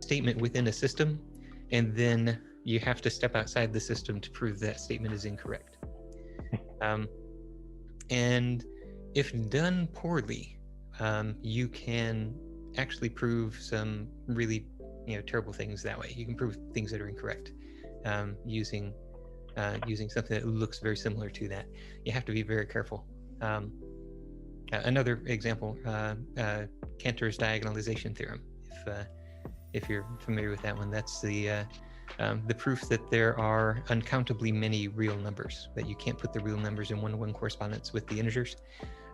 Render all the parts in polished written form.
statement within a system, and then you have to step outside the system to prove that statement is incorrect. And if done poorly, you can actually prove some really terrible things that way. You can prove things that are incorrect using something that looks very similar to that. You have to be very careful. Another example, Cantor's diagonalization theorem. If you're familiar with that one, that's the proof that there are uncountably many real numbers, that you can't put the real numbers in one-to-one correspondence with the integers.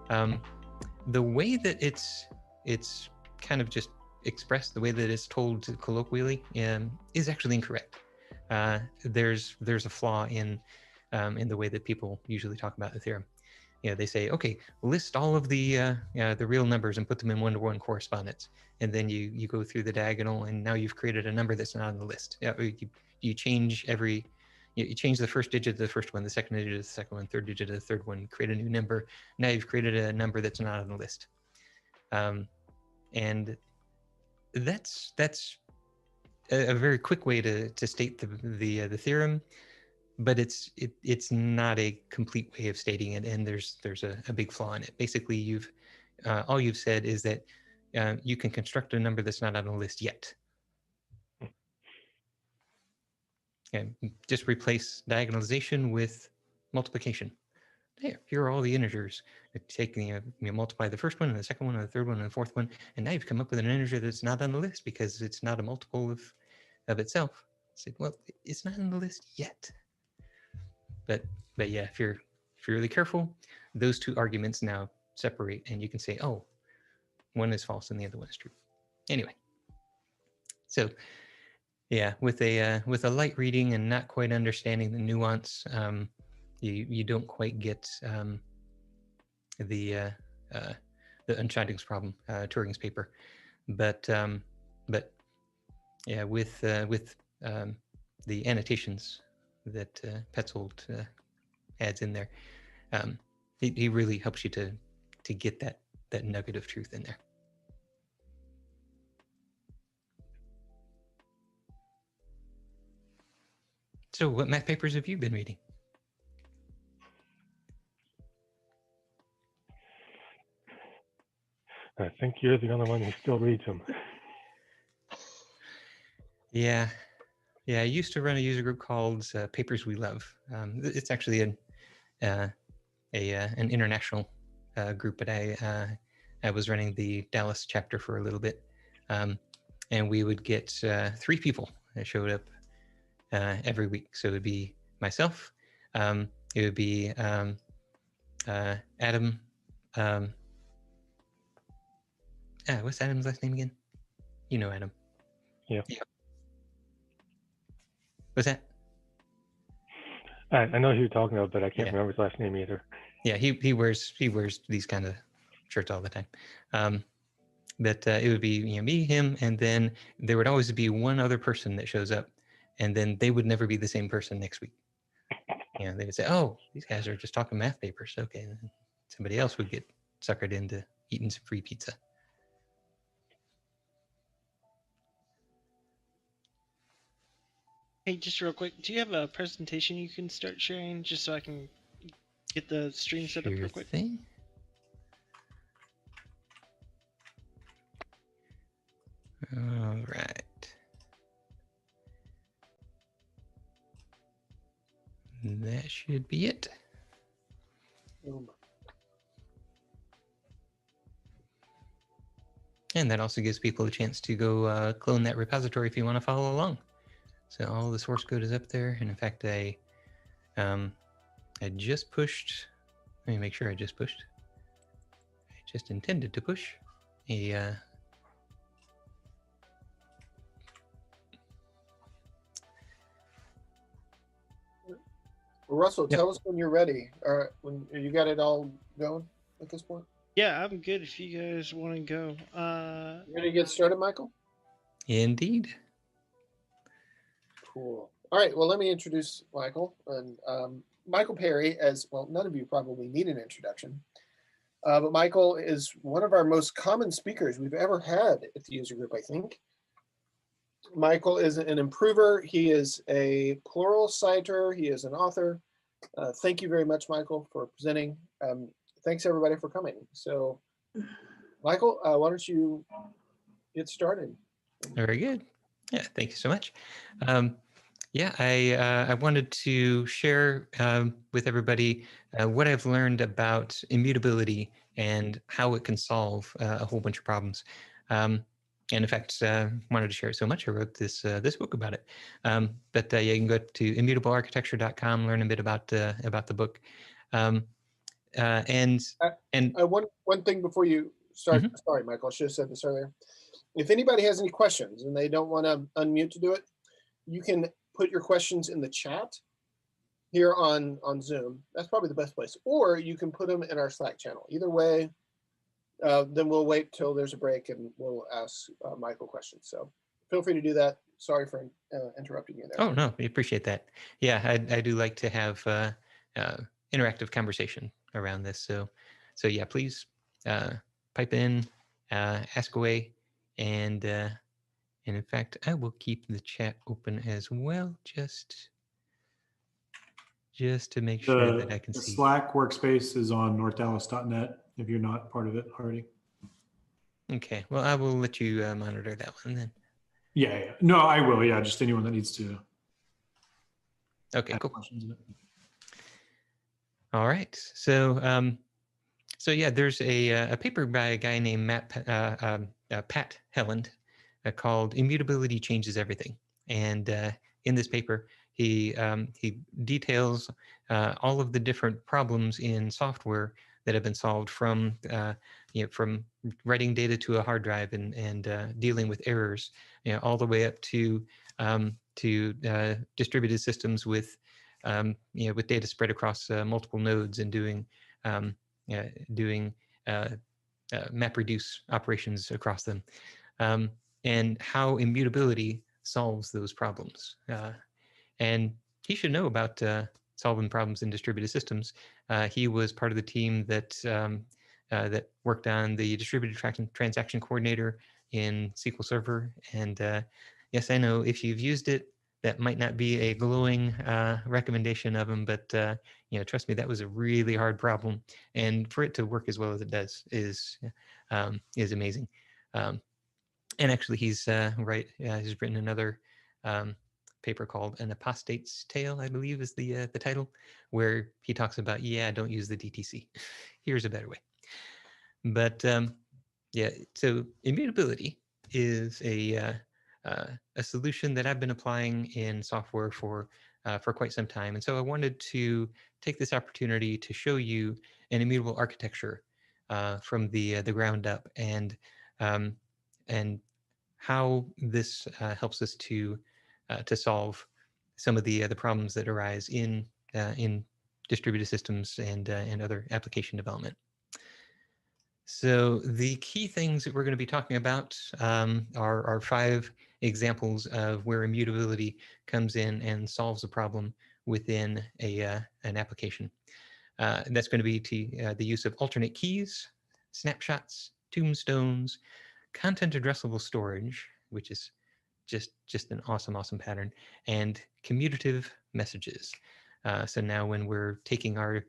The way that it's kind of just expressed, the way that it's told colloquially, is actually incorrect. There's a flaw in the way that people usually talk about the theorem. They say, okay, list all of the real numbers and put them in one-to-one correspondence, and then you go through the diagonal, and now you've created a number that's not on the list. You change you change the first digit of the first one, the second digit of the second one, third digit of the third one, create a new number. Now you've created a number that's not on the list, and that's a very quick way to state the theorem. But it's not a complete way of stating it, and there's a big flaw in it. Basically, all you've said is that you can construct a number that's not on the list yet. And just replace diagonalization with multiplication. Here are all the integers. You multiply the first one and the second one and the third one and the fourth one, and now you've come up with an integer that's not on the list because it's not a multiple of itself. Say, well, it's not on the list yet. But yeah, if you're really careful, those two arguments now separate, and you can say, oh, one is false and the other one is true. Anyway, so yeah, with a light reading and not quite understanding the nuance, you don't quite get the Unscheidigungs problem, Turing's paper, but yeah, with the annotations that Petzold adds in there, he really helps you to get that nugget of truth in there. So what math papers have you been reading? I think you're the only one who still reads them. Yeah, I used to run a user group called Papers We Love. It's actually an international group, but I was running the Dallas chapter for a little bit, and we would get 3 people that showed up every week. So it would be myself, it would be Adam. What's Adam's last name again? You know Adam. Yeah. What's that? I know who you're talking about, but I can't remember his last name either. Yeah, he wears these kind of shirts all the time. But it would be me, him, and then there would always be one other person that shows up, and then they would never be the same person next week. They would say, "Oh, these guys are just talking math papers." Okay, and then somebody else would get suckered into eating some free pizza. Hey, just real quick, do you have a presentation you can start sharing just so I can get the stream set up real quick? Thing? All right. That should be it. And that also gives people a chance to go clone that repository if you want to follow along. So all the source code is up there. And in fact, I just pushed, let me make sure I just pushed. I just intended to push a Russell, tell us when you're ready. When you got it all going at this point? Yeah, I'm good if you guys want to go. Ready to get started, Michael? Indeed. Cool. All right, well, let me introduce Michael. And Michael Perry, as well, none of you probably need an introduction. But Michael is one of our most common speakers we've ever had at the user group, I think. Michael is an improver. He is a plural citer. He is an author. Thank you very much, Michael, for presenting. Thanks everybody for coming. So, Michael, why don't you get started? Very good. Yeah, thank you so much. Yeah, I wanted to share with everybody what I've learned about immutability and how it can solve a whole bunch of problems. And in fact, wanted to share it so much, I wrote this this book about it. But yeah, you can go to immutablearchitecture.com, learn a bit about the book. And One thing before you start. Mhm. Sorry, Michael, I should have said this earlier. If anybody has any questions and they don't want to unmute to do it, you can put your questions in the chat here on Zoom. That's probably the best place. Or you can put them in our Slack channel. Either way, then we'll wait till there's a break and we'll ask Michael questions. So feel free to do that. Sorry for interrupting you there. Oh, no, we appreciate that. Yeah, I do like to have interactive conversation around this. So yeah, please pipe in, ask away, and in fact, I will keep the chat open as well, just to make sure that I can The see. Slack workspace is on northdallas.net if you're not part of it already. Okay, well, I will let you monitor that one then. Yeah. No, I will. Yeah, just anyone that needs to. Okay, cool. Questions in it. All right, so so yeah, there's a paper by a guy named Pat Helland called "Immutability Changes Everything," and in this paper, he details all of the different problems in software that have been solved from from writing data to a hard drive and dealing with errors, all the way up to distributed systems with with data spread across multiple nodes and doing MapReduce operations across them, and how immutability solves those problems. And he should know about solving problems in distributed systems. He was part of the team that that worked on the distributed transaction coordinator in SQL Server. And yes, I know if you've used it, that might not be a glowing recommendation of him, but trust me, that was a really hard problem, and for it to work as well as it does is amazing. And actually, he's he's written another paper called "An Apostate's Tale," I believe is the title, where he talks about, yeah, don't use the DTC. Here's a better way. But yeah, so immutability is a solution that I've been applying in software for quite some time, and so I wanted to take this opportunity to show you an immutable architecture from the ground up, and how this helps us to solve some of the problems that arise in distributed systems and other application development. So the key things that we're going to be talking about are 5 examples of where immutability comes in and solves a problem within an application. That's going to be the use of alternate keys, snapshots, tombstones, content addressable storage, which is just an awesome pattern, and commutative messages. So now when we're taking our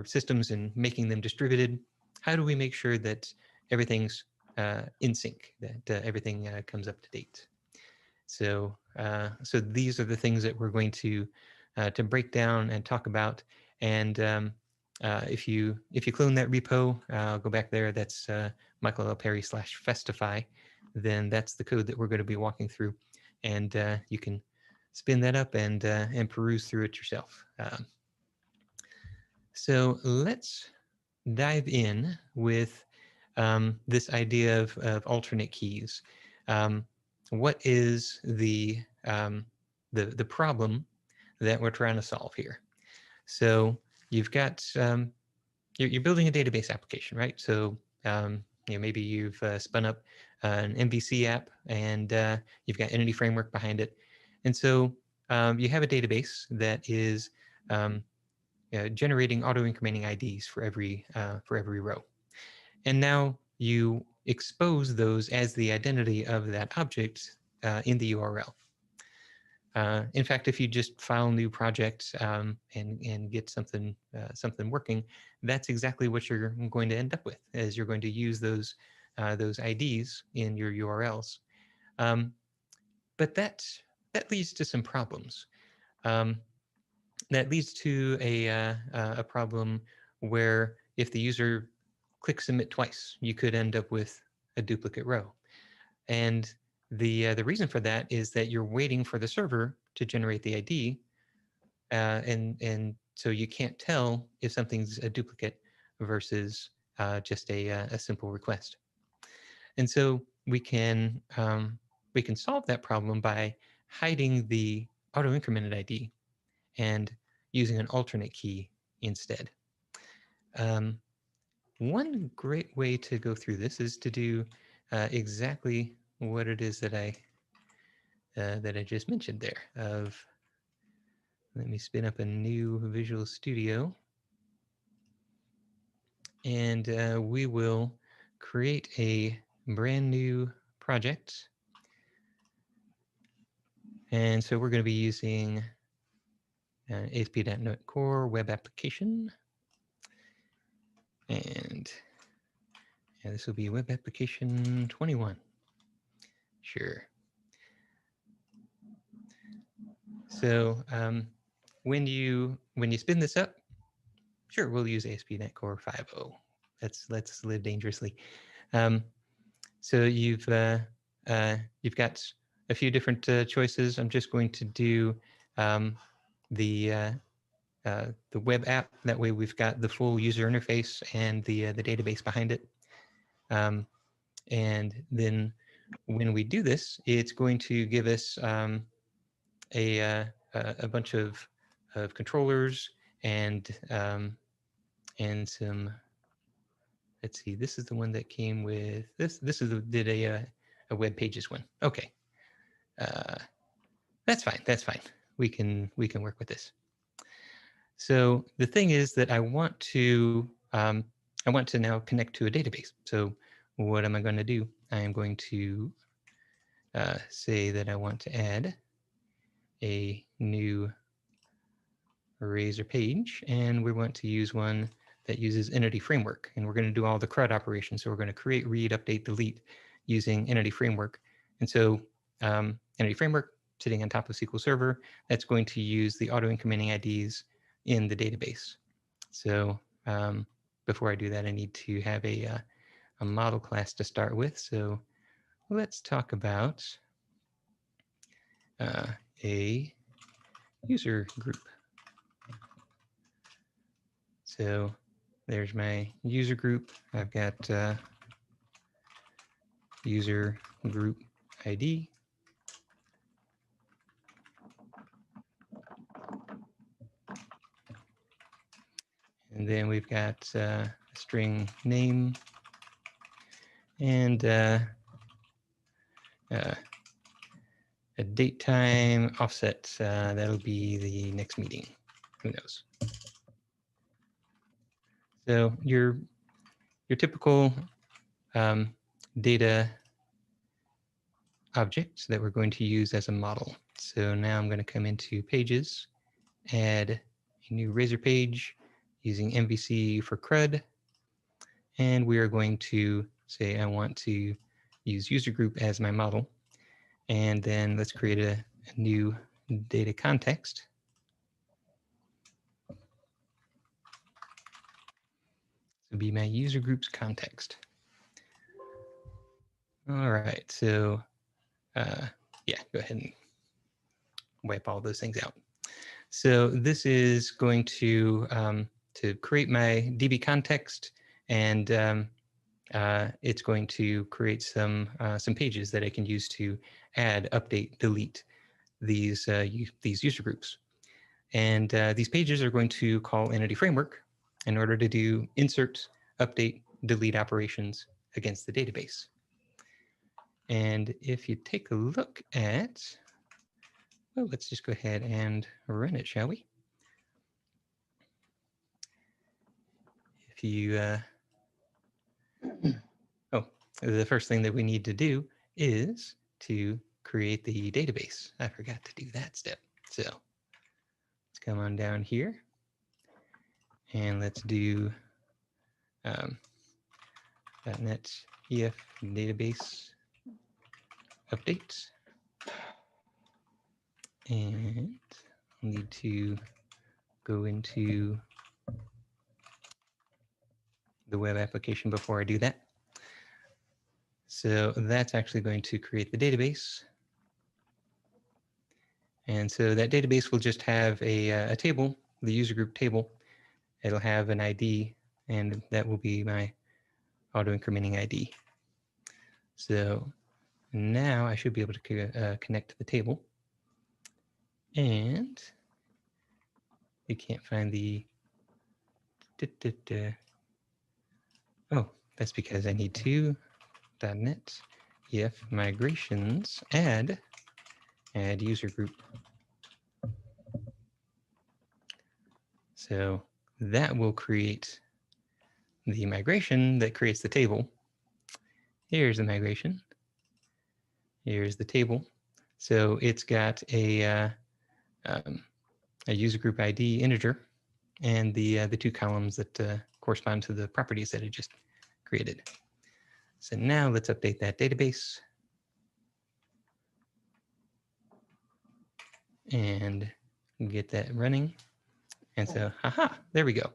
systems and making them distributed, how do we make sure that everything's in sync, that everything comes up to date? So so these are the things that we're going to break down and talk about. And if you clone that repo, I'll go back there. That's Michael L. Perry /Festify. Then that's the code that we're going to be walking through, and you can spin that up and peruse through it yourself. So let's dive in with this idea of alternate keys. What is the problem that we're trying to solve here? So you've got you're building a database application, right? So maybe you've spun up an MVC app and you've got Entity Framework behind it, and so you have a database that is generating auto-incrementing IDs for every row, and now you expose those as the identity of that object in the URL. In fact, if you just file new project and get something working, that's exactly what you're going to end up with, is you're going to use those IDs in your URLs. But that leads to some problems. That leads to a problem where if the user clicks submit twice, you could end up with a duplicate row. And the reason for that is that you're waiting for the server to generate the ID, and so you can't tell if something's a duplicate versus just a simple request. And so we can solve that problem by hiding the auto incremented ID and using an alternate key instead. One great way to go through this is to do exactly what it is that I just mentioned there. Let me spin up a new Visual Studio, and we will create a brand new project. And so we're going to be using ASP.NET Core Web Application. And this will be Web Application 21. Sure. So when you spin this up, sure, we'll use ASP.NET Core 5.0. Let's live dangerously. So you've got a few different choices. I'm just going to do the web app. That way we've got the full user interface and the database behind it. And then when we do this, it's going to give us a bunch of controllers and some. Let's see. This is the one that came with this. This is did a web pages one. Okay, that's fine. That's fine. We can work with this. So the thing is that I want to now connect to a database. So what am I going to do? I am going to say that I want to add a new Razor page, and we want to use one that uses Entity Framework, and we're going to do all the CRUD operations. So we're going to create, read, update, delete using Entity Framework. And so Entity Framework sitting on top of SQL Server, that's going to use the auto incrementing IDs in the database. So before I do that, I need to have a model class to start with. So let's talk about a user group. So there's my user group. I've got user group ID. And then we've got a string name and a date time offset. That'll be the next meeting. Who knows? So your typical data object that we're going to use as a model. So now I'm going to come into Pages, add a new Razor page using MVC for CRUD, and we are going to say I want to use user group as my model, and then let's create a new data context. To be my user group's context. All right, so yeah, go ahead and wipe all those things out. So this is going to create my DB context, and it's going to create some pages that I can use to add, update, delete these user groups. And these pages are going to call Entity Framework in order to do insert, update, delete operations against the database. And if you take a look at, well, let's just go ahead and run it, shall we? If you, oh, the first thing that we need to do is to create the database. I forgot to do that step. So let's come on down here and let's do .NET EF database updates. And I'll need to go into the web application before I do that. So that's actually going to create the database. And so that database will just have a table, the user group table. It'll have an ID, and that will be my auto-incrementing ID. So now I should be able to connect to the table. And you can't find the... Oh, that's because I need to .NET EF migrations add user group. So that will create the migration that creates the table. Here's the migration. Here's the table. So it's got a user group ID integer and the two columns that correspond to the properties that it just created. So now let's update that database and get that running. And so, haha, there we go.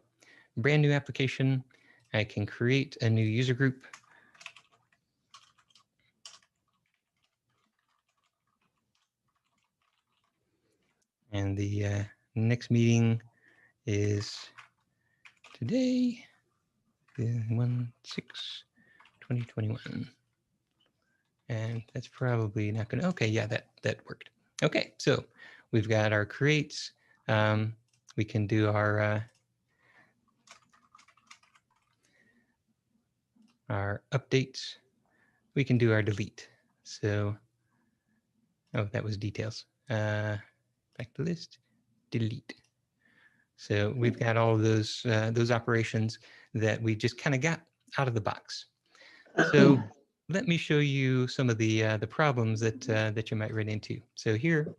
Brand new application. I can create a new user group. And the next meeting is today, 1/6/2021. And that's probably not going to, okay, yeah, that worked. Okay, so we've got our creates. We can do our updates. We can do our delete. So, oh, that was details. Back to list, delete. So we've got all of those operations that we just kind of got out of the box. So let me show you some of the problems that you might run into. So here,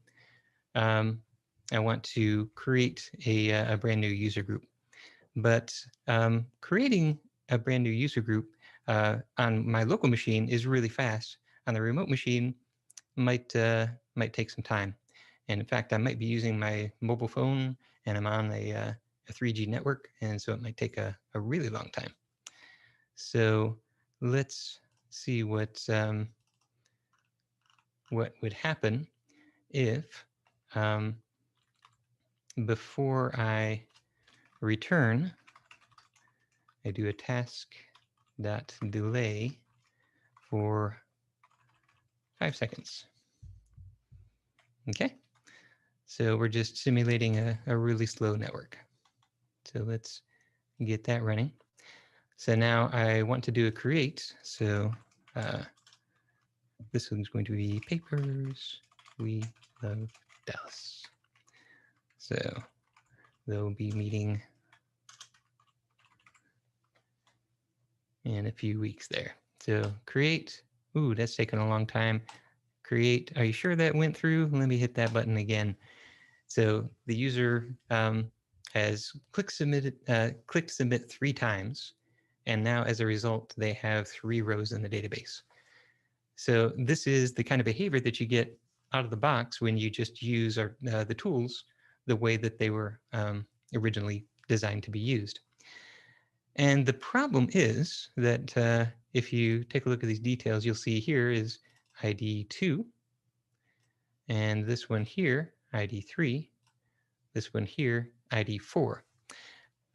I want to create a brand new user group, but creating a brand new user group on my local machine is really fast. On the remote machine, might take some time. And in fact, I might be using my mobile phone and I'm on a 3G network, and so it might take a really long time. So let's see what would happen if before I return, I do a task.delay for 5 seconds. Okay, so we're just simulating a really slow network. So let's get that running. So now I want to do a create. So this one's going to be papers. We love Dallas. So they'll be meeting in a few weeks there. So create. Ooh, that's taken a long time. Create. Are you sure that went through? Let me hit that button again. So the user has clicked submit 3 times. And now as a result, they have 3 rows in the database. So this is the kind of behavior that you get out of the box when you just use the tools the way that they were originally designed to be used. And the problem is that if you take a look at these details, you'll see here is ID 2, and this one here, ID 3, this one here, ID 4.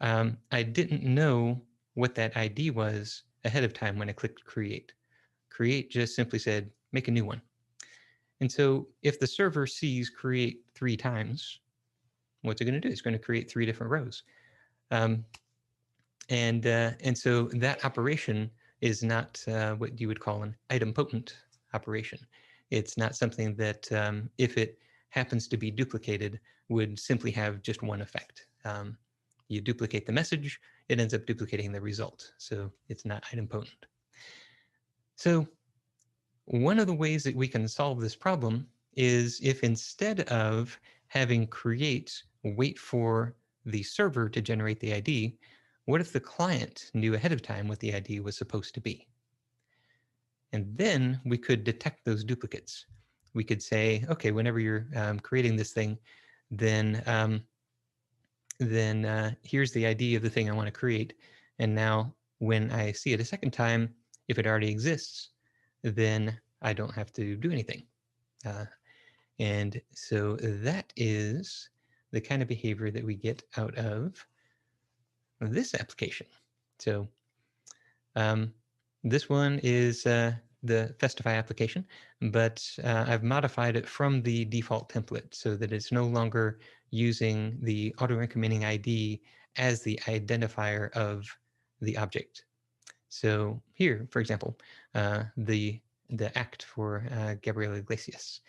I didn't know what that ID was ahead of time when I clicked create. Create just simply said, make a new one. And so if the server sees create 3 times, what's it going to do? It's going to create 3 different rows. And so that operation is not what you would call an idempotent operation. It's not something that if it happens to be duplicated would simply have just one effect. You duplicate the message, it ends up duplicating the result. So it's not idempotent. So one of the ways that we can solve this problem is if instead of having create wait for the server to generate the ID, what if the client knew ahead of time what the ID was supposed to be? And then we could detect those duplicates. We could say, okay, whenever you're creating this thing, then here's the ID of the thing I want to create. And now when I see it a second time, if it already exists, then I don't have to do anything. And so that is the kind of behavior that we get out of this application. So this one is the Festify application, but I've modified it from the default template so that it's no longer using the auto-incrementing ID as the identifier of the object. So here, for example, the act for Gabriel Iglesias.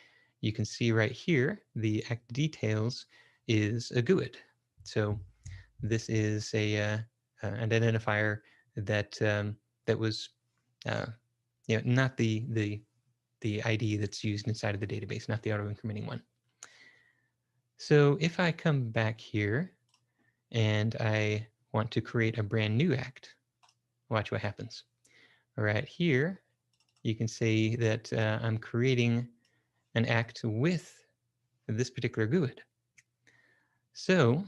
You can see right here, the act details is a GUID. So this is an identifier that that was not the ID that's used inside of the database, not the auto-incrementing one. So if I come back here and I want to create a brand new act, watch what happens. Right here, you can say that I'm creating an act with this particular GUID. So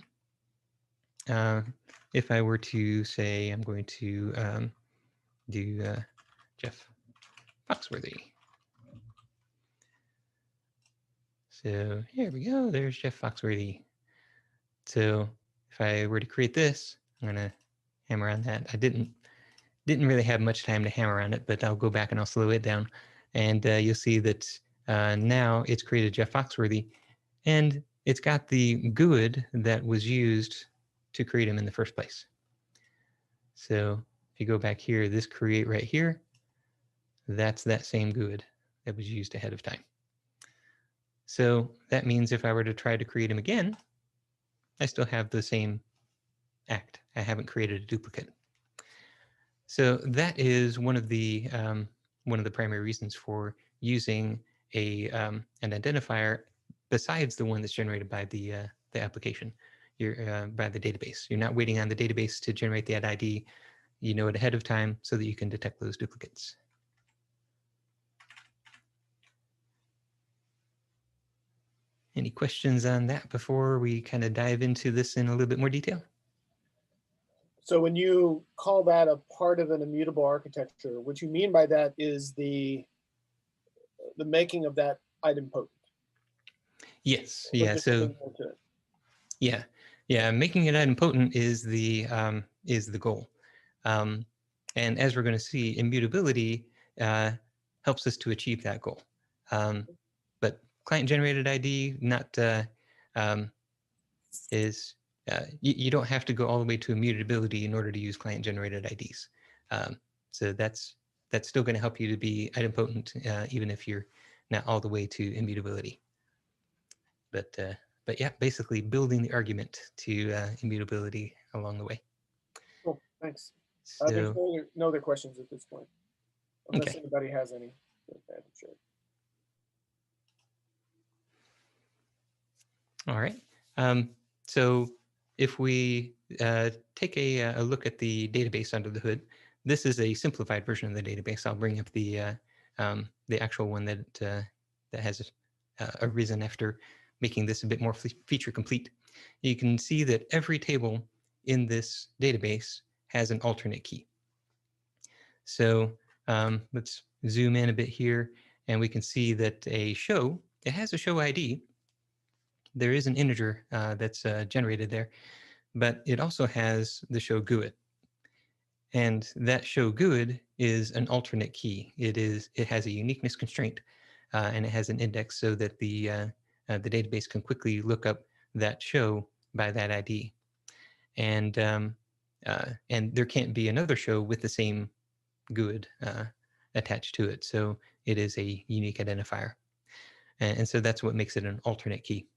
if I were to say I'm going to do Jeff Foxworthy. So here we go, there's Jeff Foxworthy. So if I were to create this, I'm gonna hammer on that. I didn't really have much time to hammer on it, but I'll go back and I'll slow it down. And you'll see that now it's created Jeff Foxworthy, and it's got the GUID that was used to create him in the first place. So if you go back here, this create right here, that's that same GUID that was used ahead of time. So that means if I were to try to create him again, I still have the same act. I haven't created a duplicate. So that is one of the primary reasons for using an identifier besides the one that's generated by the application, by the database. You're not waiting on the database to generate that ID. You know it ahead of time so that you can detect those duplicates. Any questions on that before we kind of dive into this in a little bit more detail? So when you call that a part of an immutable architecture, what you mean by that is the making of that item potent. Yes. Yeah. So yeah, making it idempotent is the goal. And as we're going to see, immutability helps us to achieve that goal. But client-generated ID you don't have to go all the way to immutability in order to use client-generated IDs. So that's still going to help you to be idempotent, even if you're not all the way to immutability. But yeah, basically building the argument to immutability along the way. Cool, thanks. So, there's no other questions at this point, unless okay. anybody has any. Sure. All right. So if we take a look at the database under the hood, this is a simplified version of the database. I'll bring up the actual one that has arisen after making this a bit more feature complete. You can see that every table in this database has an alternate key. So let's zoom in a bit here, and we can see that it has a show ID. There is an integer that's generated there, but it also has the show GUID. And that show GUID is an alternate key. It has a uniqueness constraint, and it has an index so that the database can quickly look up that show by that ID. And there can't be another show with the same GUID attached to it. So it is a unique identifier. And so that's what makes it an alternate key.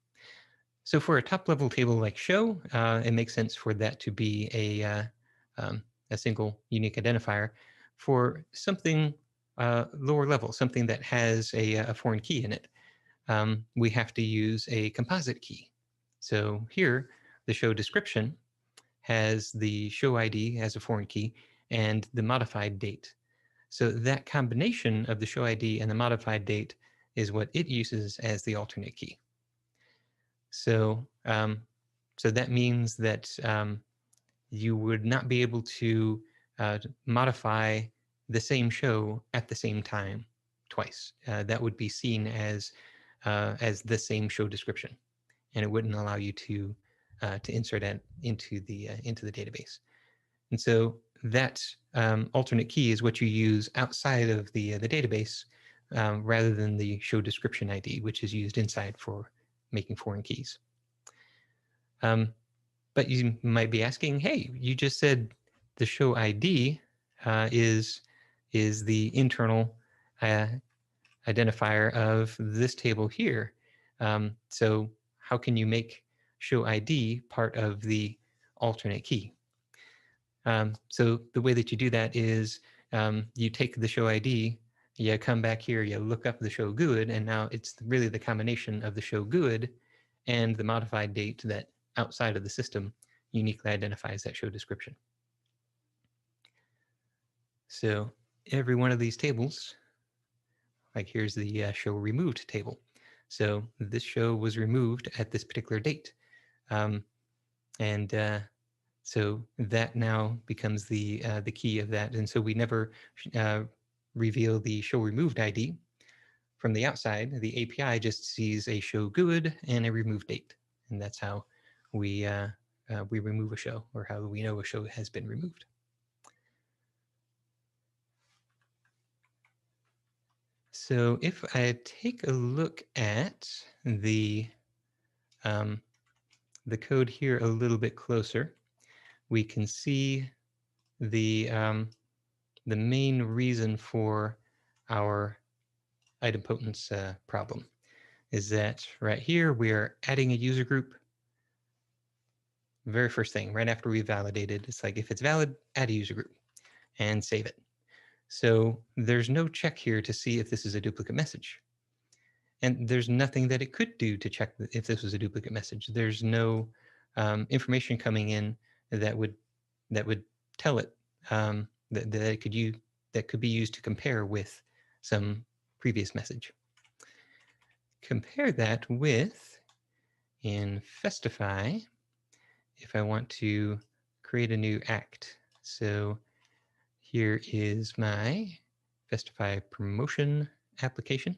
So for a top-level table like show, it makes sense for that to be a single unique identifier. For something lower level, something that has a foreign key in it, we have to use a composite key. So here, the show description has the show ID as a foreign key and the modified date. So that combination of the show ID and the modified date is what it uses as the alternate key. So, so that means that you would not be able to modify the same show at the same time twice. That would be seen as the same show description, and it wouldn't allow you to insert it into the database. And so that alternate key is what you use outside of the database rather than the show description ID, which is used inside for making foreign keys. But you might be asking, hey, you just said the show ID is the internal identifier of this table here. So how can you make show ID part of the alternate key? So the way that you do that is you take the show ID, you come back here, you look up the show good, and now it's really the combination of the show good and the modified date that outside of the system uniquely identifies that show description. So every one of these tables, like here's the show removed table. So this show was removed at this particular date. So that now becomes the key of that. And so we never reveal the show removed ID from the outside. The API just sees a show good and a removed date. And that's how we remove a show, or how we know a show has been removed. So if I take a look at the code here a little bit closer, we can see the main reason for our idempotence problem is that right here we are adding a user group. Very first thing, right after we validated, it's like if it's valid, add a user group and save it. So there's no check here to see if this is a duplicate message. And there's nothing that it could do to check if this was a duplicate message. There's no information coming in that would tell it that it could that could be used to compare with some previous message. Compare that with in Festify, if I want to create a new act. So here is my Festify promotion application,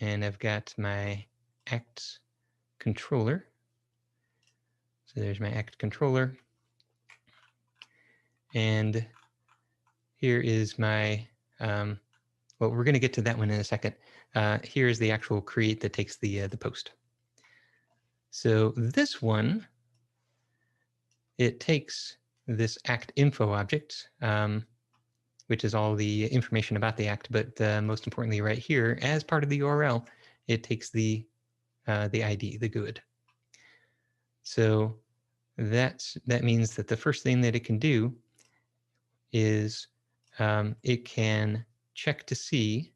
and I've got my act controller. So there's my act controller. And here is my, well, we're going to get to that one in a second. Here is the actual create that takes the post. So this one, it takes this act info object, which is all the information about the act, but most importantly right here, as part of the URL, it takes the ID, the good. So that means that the first thing that it can do is it can check to see,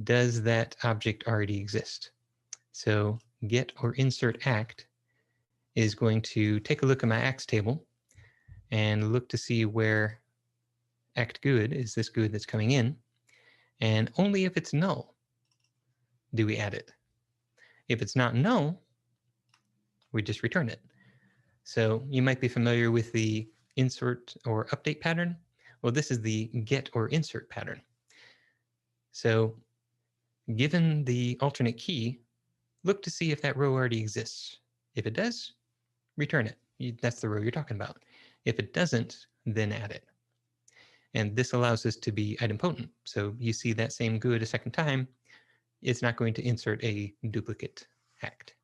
does that object already exist? So get or insert act is going to take a look at my acts table and look to see where act good is, this good that's coming in, and only if it's null do we add it. If it's not null, we just return it. So you might be familiar with the insert or update pattern. Well, this is the get or insert pattern. So given the alternate key, look to see if that row already exists. If it does, return it. That's the row you're talking about. If it doesn't, then add it. And this allows us to be idempotent. So you see that same good a second time, it's not going to insert a duplicate act.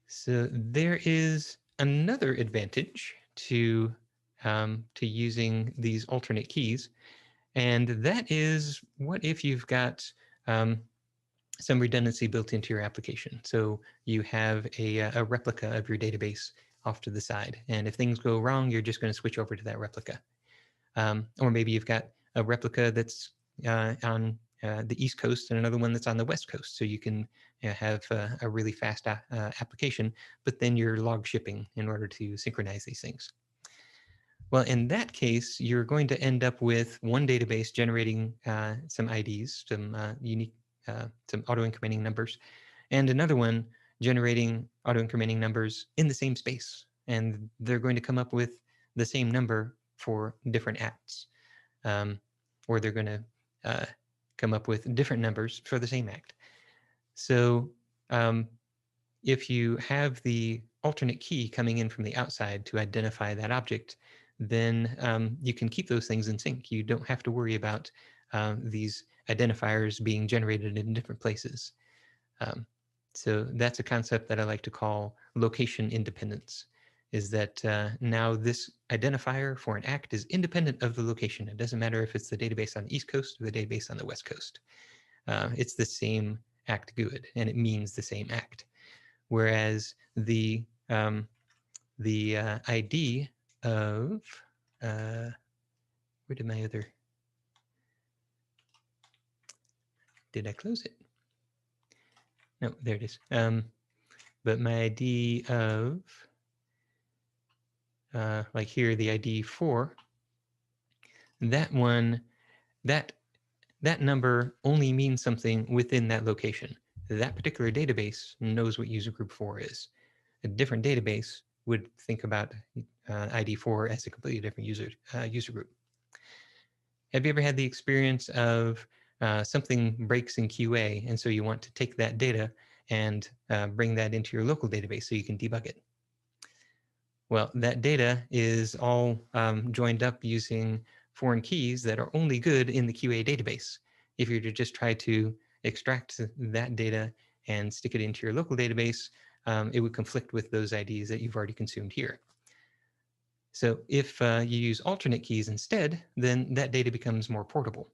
So there is another advantage to using these alternate keys, and that is what if you've got some redundancy built into your application. So you have a replica of your database off to the side. And if things go wrong, you're just going to switch over to that replica. Or maybe you've got a replica that's on the East Coast and another one that's on the West Coast. So you can have a really fast application, but then you're log shipping in order to synchronize these things. Well, in that case, you're going to end up with one database generating some IDs, some unique, some auto-incrementing numbers, and another one generating auto-incrementing numbers in the same space. And they're going to come up with the same number for different acts. Or they're going to come up with different numbers for the same act. So if you have the alternate key coming in from the outside to identify that object, then you can keep those things in sync. You don't have to worry about these identifiers being generated in different places. So that's a concept that I like to call location independence, is that now this identifier for an act is independent of the location. It doesn't matter if it's the database on the East Coast or the database on the West Coast. It's the same act good, and it means the same act. Whereas the ID of, where did my other, did I close it? No, there it is. But my ID of, like here, the ID 4, that one, that number only means something within that location. That particular database knows what user group 4 is. A different database would think about ID 4 as a completely different user group. Have you ever had the experience of something breaks in QA, and so you want to take that data and bring that into your local database so you can debug it? Well, that data is all joined up using foreign keys that are only good in the QA database. If you were to just try to extract that data and stick it into your local database, it would conflict with those IDs that you've already consumed here. So if you use alternate keys instead, then that data becomes more portable.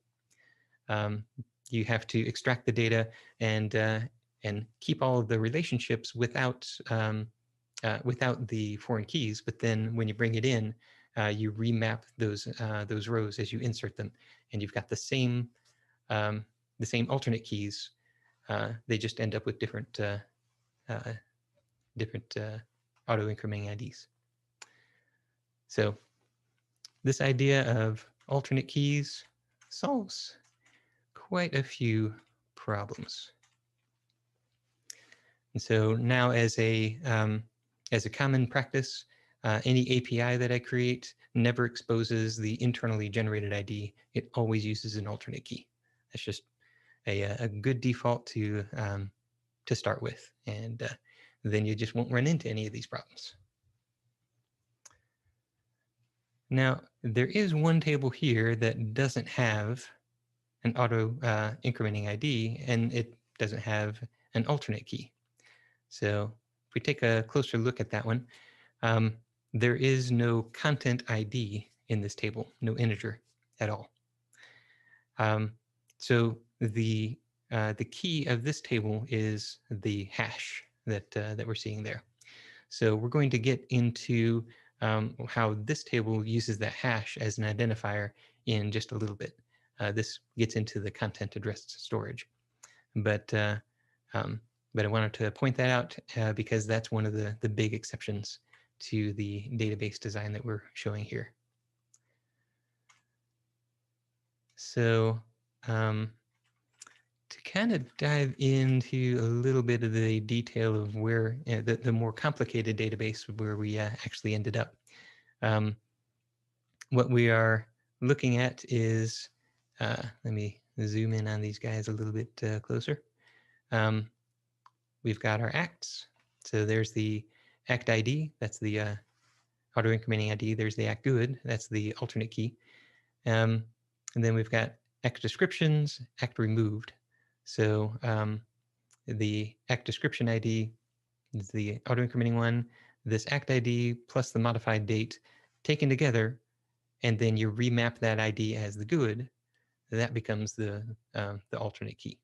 You have to extract the data and keep all of the relationships without the foreign keys, but then when you bring it in, you remap those rows as you insert them, and you've got the same alternate keys. They just end up with different auto-incrementing IDs. So this idea of alternate keys solves quite a few problems. And so now, as a common practice, any API that I create never exposes the internally generated ID. It always uses an alternate key. That's just a good default to start with, and then you just won't run into any of these problems. Now, there is one table here that doesn't have an auto incrementing ID, and it doesn't have an alternate key. So if we take a closer look at that one, there is no content ID in this table, no integer at all. So the key of this table is the hash that we're seeing there. So we're going to get into how this table uses that hash as an identifier in just a little bit. This gets into the content address storage, but I wanted to point that out because that's one of the big exceptions to the database design that we're showing here. So to kind of dive into a little bit of the detail of where the more complicated database where we actually ended up, what we are looking at is, let me zoom in on these guys a little bit closer. We've got our acts. So there's the act ID, that's the auto-incrementing ID. There's the act good, that's the alternate key. And then we've got act descriptions, act removed. So the act description ID is the auto-incrementing one, this act ID plus the modified date taken together, and then you remap that ID as the good, that becomes the alternate key.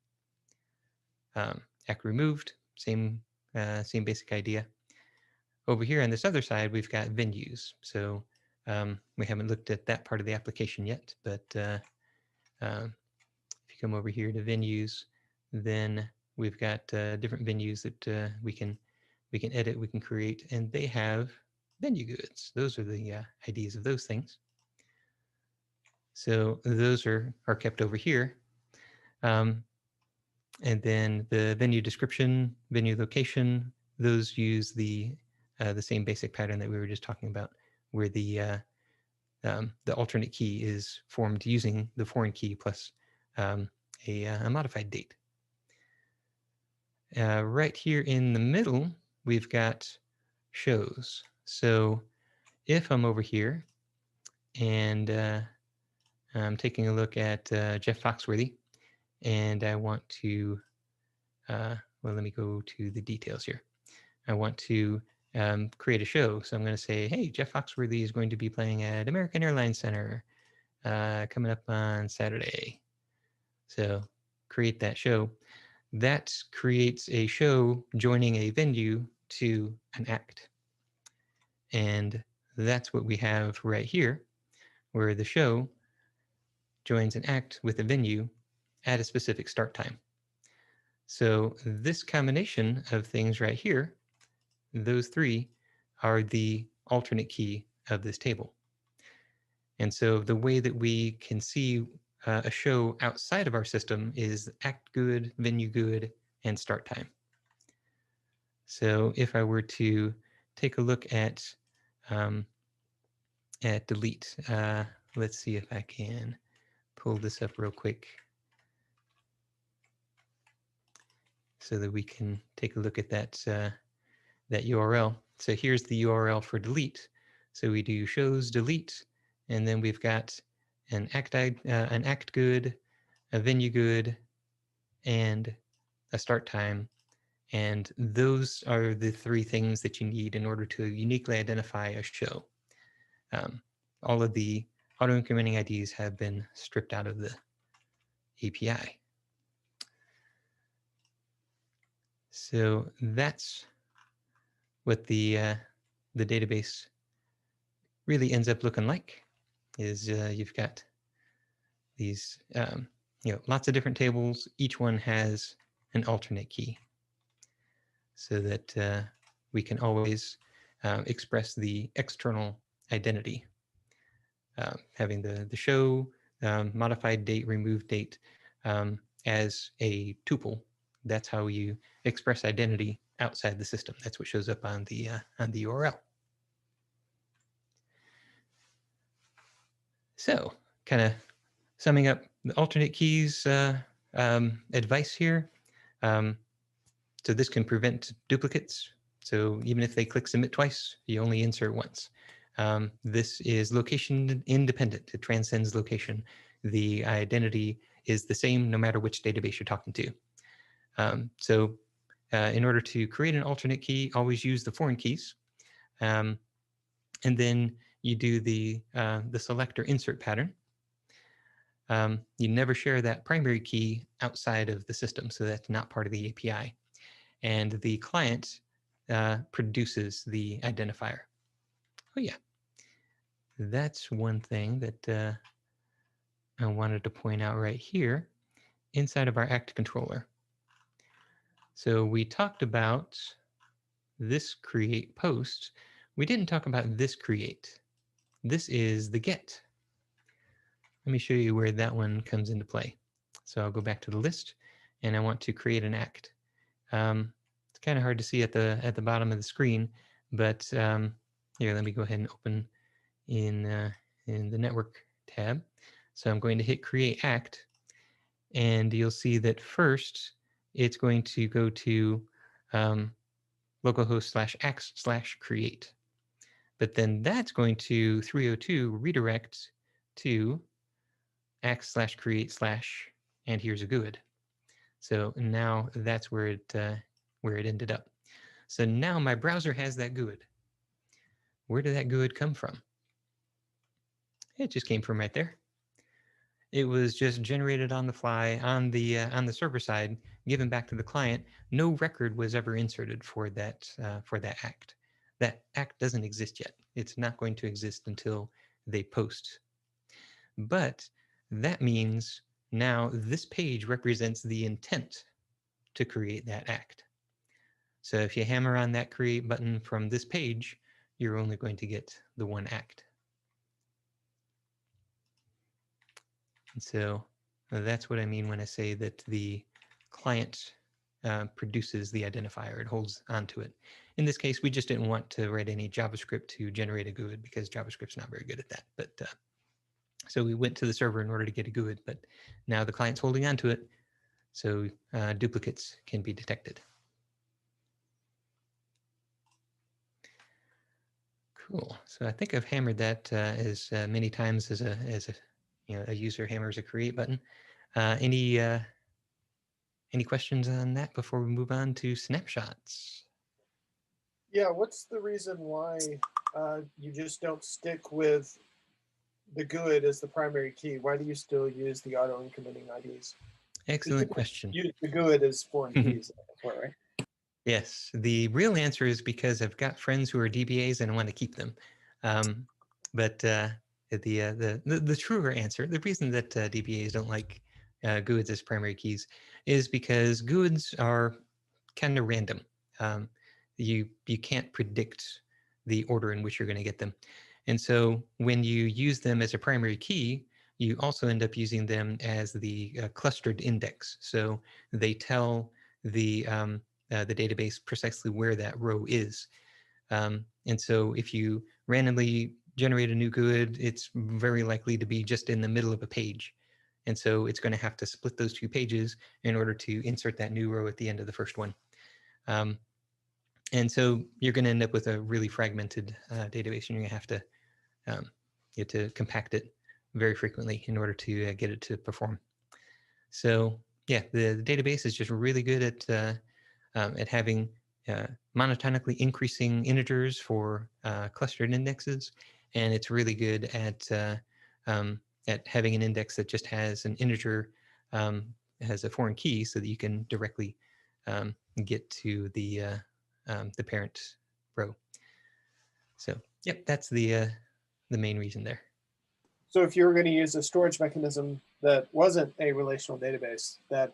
Act removed, same basic idea. over here on this other side, we've got venues. So we haven't looked at that part of the application yet, but if you come over here to venues, then we've got different venues that we can edit, we can create, and they have venue goods. Those are the IDs of those things. So those are kept over here. And then the venue description, venue location, those use the same basic pattern that we were just talking about, where the alternate key is formed using the foreign key plus a modified date. Right here in the middle, we've got shows. So if I'm over here and I'm taking a look at Jeff Foxworthy, and I want to, well, let me go to the details here. I want to create a show. So I'm going to say, hey, Jeff Foxworthy is going to be playing at American Airlines Center coming up on Saturday. So create that show. That creates a show joining a venue to an act. And that's what we have right here, where the show joins an act with a venue at a specific start time. So this combination of things right here, those three are the alternate key of this table. And so the way that we can see a show outside of our system is act good, venue good, and start time. So if I were to take a look at delete, let's see if I can pull this up real quick so that we can take a look at that that URL. So here's the URL for delete. So we do shows delete, and then we've got an act good, a venue good, and a start time. And those are the three things that you need in order to uniquely identify a show. All of the auto-incrementing IDs have been stripped out of the API. So that's what the database really ends up looking like. Is you've got these lots of different tables. Each one has an alternate key, so that we can always express the external identity. Having the show, modified date, removed date as a tuple. That's how you express identity outside the system. That's what shows up on the URL. So, kind of summing up the alternate keys advice here. So this can prevent duplicates. So even if they click submit twice, you only insert once. This is location independent. It transcends location. The identity is the same no matter which database you're talking to. So in order to create an alternate key, always use the foreign keys. And then you do the select or insert pattern. You never share that primary key outside of the system, so that's not part of the API. And the client produces the identifier. Oh yeah, that's one thing that I wanted to point out right here inside of our act controller. So we talked about this create post. We didn't talk about this create. This is the get. Let me show you where that one comes into play. So I'll go back to the list, and I want to create an act. It's kind of hard to see at the bottom of the screen, but here, let me go ahead and open in the network tab. So I'm going to hit create act, and you'll see that first it's going to go to localhost/act/create, but then that's going to 302 redirect to act/create/ and here's a good. So now that's where it ended up. So now my browser has that GUID. Where did that GUID come from? It just came from right there. It was just generated on the fly on the server side, given back to the client. No record was ever inserted for that act. that act doesn't exist yet. It's not going to exist until they post. But that means now this page represents the intent to create that act. So if you hammer on that create button from this page, you're only going to get the one act. And so that's what I mean when I say that the client produces the identifier. It holds onto it. In this case, we just didn't want to write any JavaScript to generate a GUID because JavaScript's not very good at that. But so we went to the server in order to get a GUID, but now the client's holding onto it, so duplicates can be detected. Cool. So I think I've hammered that as many times as a user hammers a create button. Any questions on that before we move on to snapshots? Yeah, what's the reason why you just don't stick with the GUID as the primary key? Why do you still use the auto incrementing IDs? Excellent question. Use the GUID as foreign keys, right? Yes, the real answer is because I've got friends who are DBAs and I want to keep them. But the truer answer, the reason that DBAs don't like GUIDs as primary keys is because GUIDs are kind of random. You can't predict the order in which you're going to get them. And so when you use them as a primary key, you also end up using them as the clustered index. So they tell the database precisely where that row is. And so if you randomly generate a new GUID, it's very likely to be just in the middle of a page. And so it's going to have to split those two pages in order to insert that new row at the end of the first one. And so you're going to end up with a really fragmented database, and you're going to have to you have to compact it very frequently in order to get it to perform. So yeah, the database is just really good at having monotonically increasing integers for clustered indexes, and it's really good at having an index that just has an integer, has a foreign key, so that you can directly get to the parent row. So yep, that's the main reason there. So if you were going to use a storage mechanism that wasn't a relational database that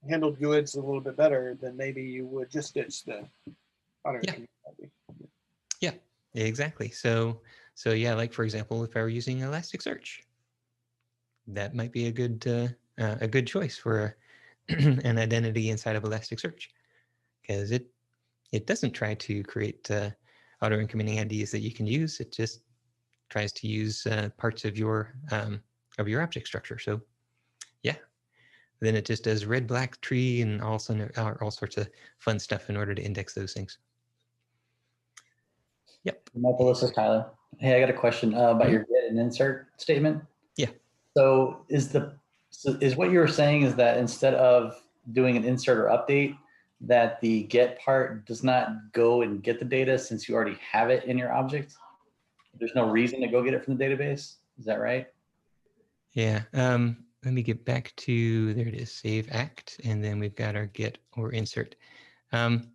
handled GUIDs a little bit better, then maybe you would just ditch the auto incrementing ID. Yeah, exactly. So yeah, like for example, if I were using Elasticsearch, that might be a good choice for an identity inside of Elasticsearch, because it doesn't try to create auto incrementing IDs that you can use. It just tries to use parts of your object structure. So yeah, then it just does red, black, tree, and all sorts of fun stuff in order to index those things. Yep. Michael, this is Tyler. Hey, I got a question about your get and insert statement. Yeah. So is what you were saying is that instead of doing an insert or update, that the get part does not go and get the data since you already have it in your object? There's no reason to go get it from the database. Is that right? Yeah. Let me get back to, there it is, save act, and then we've got our get or insert. The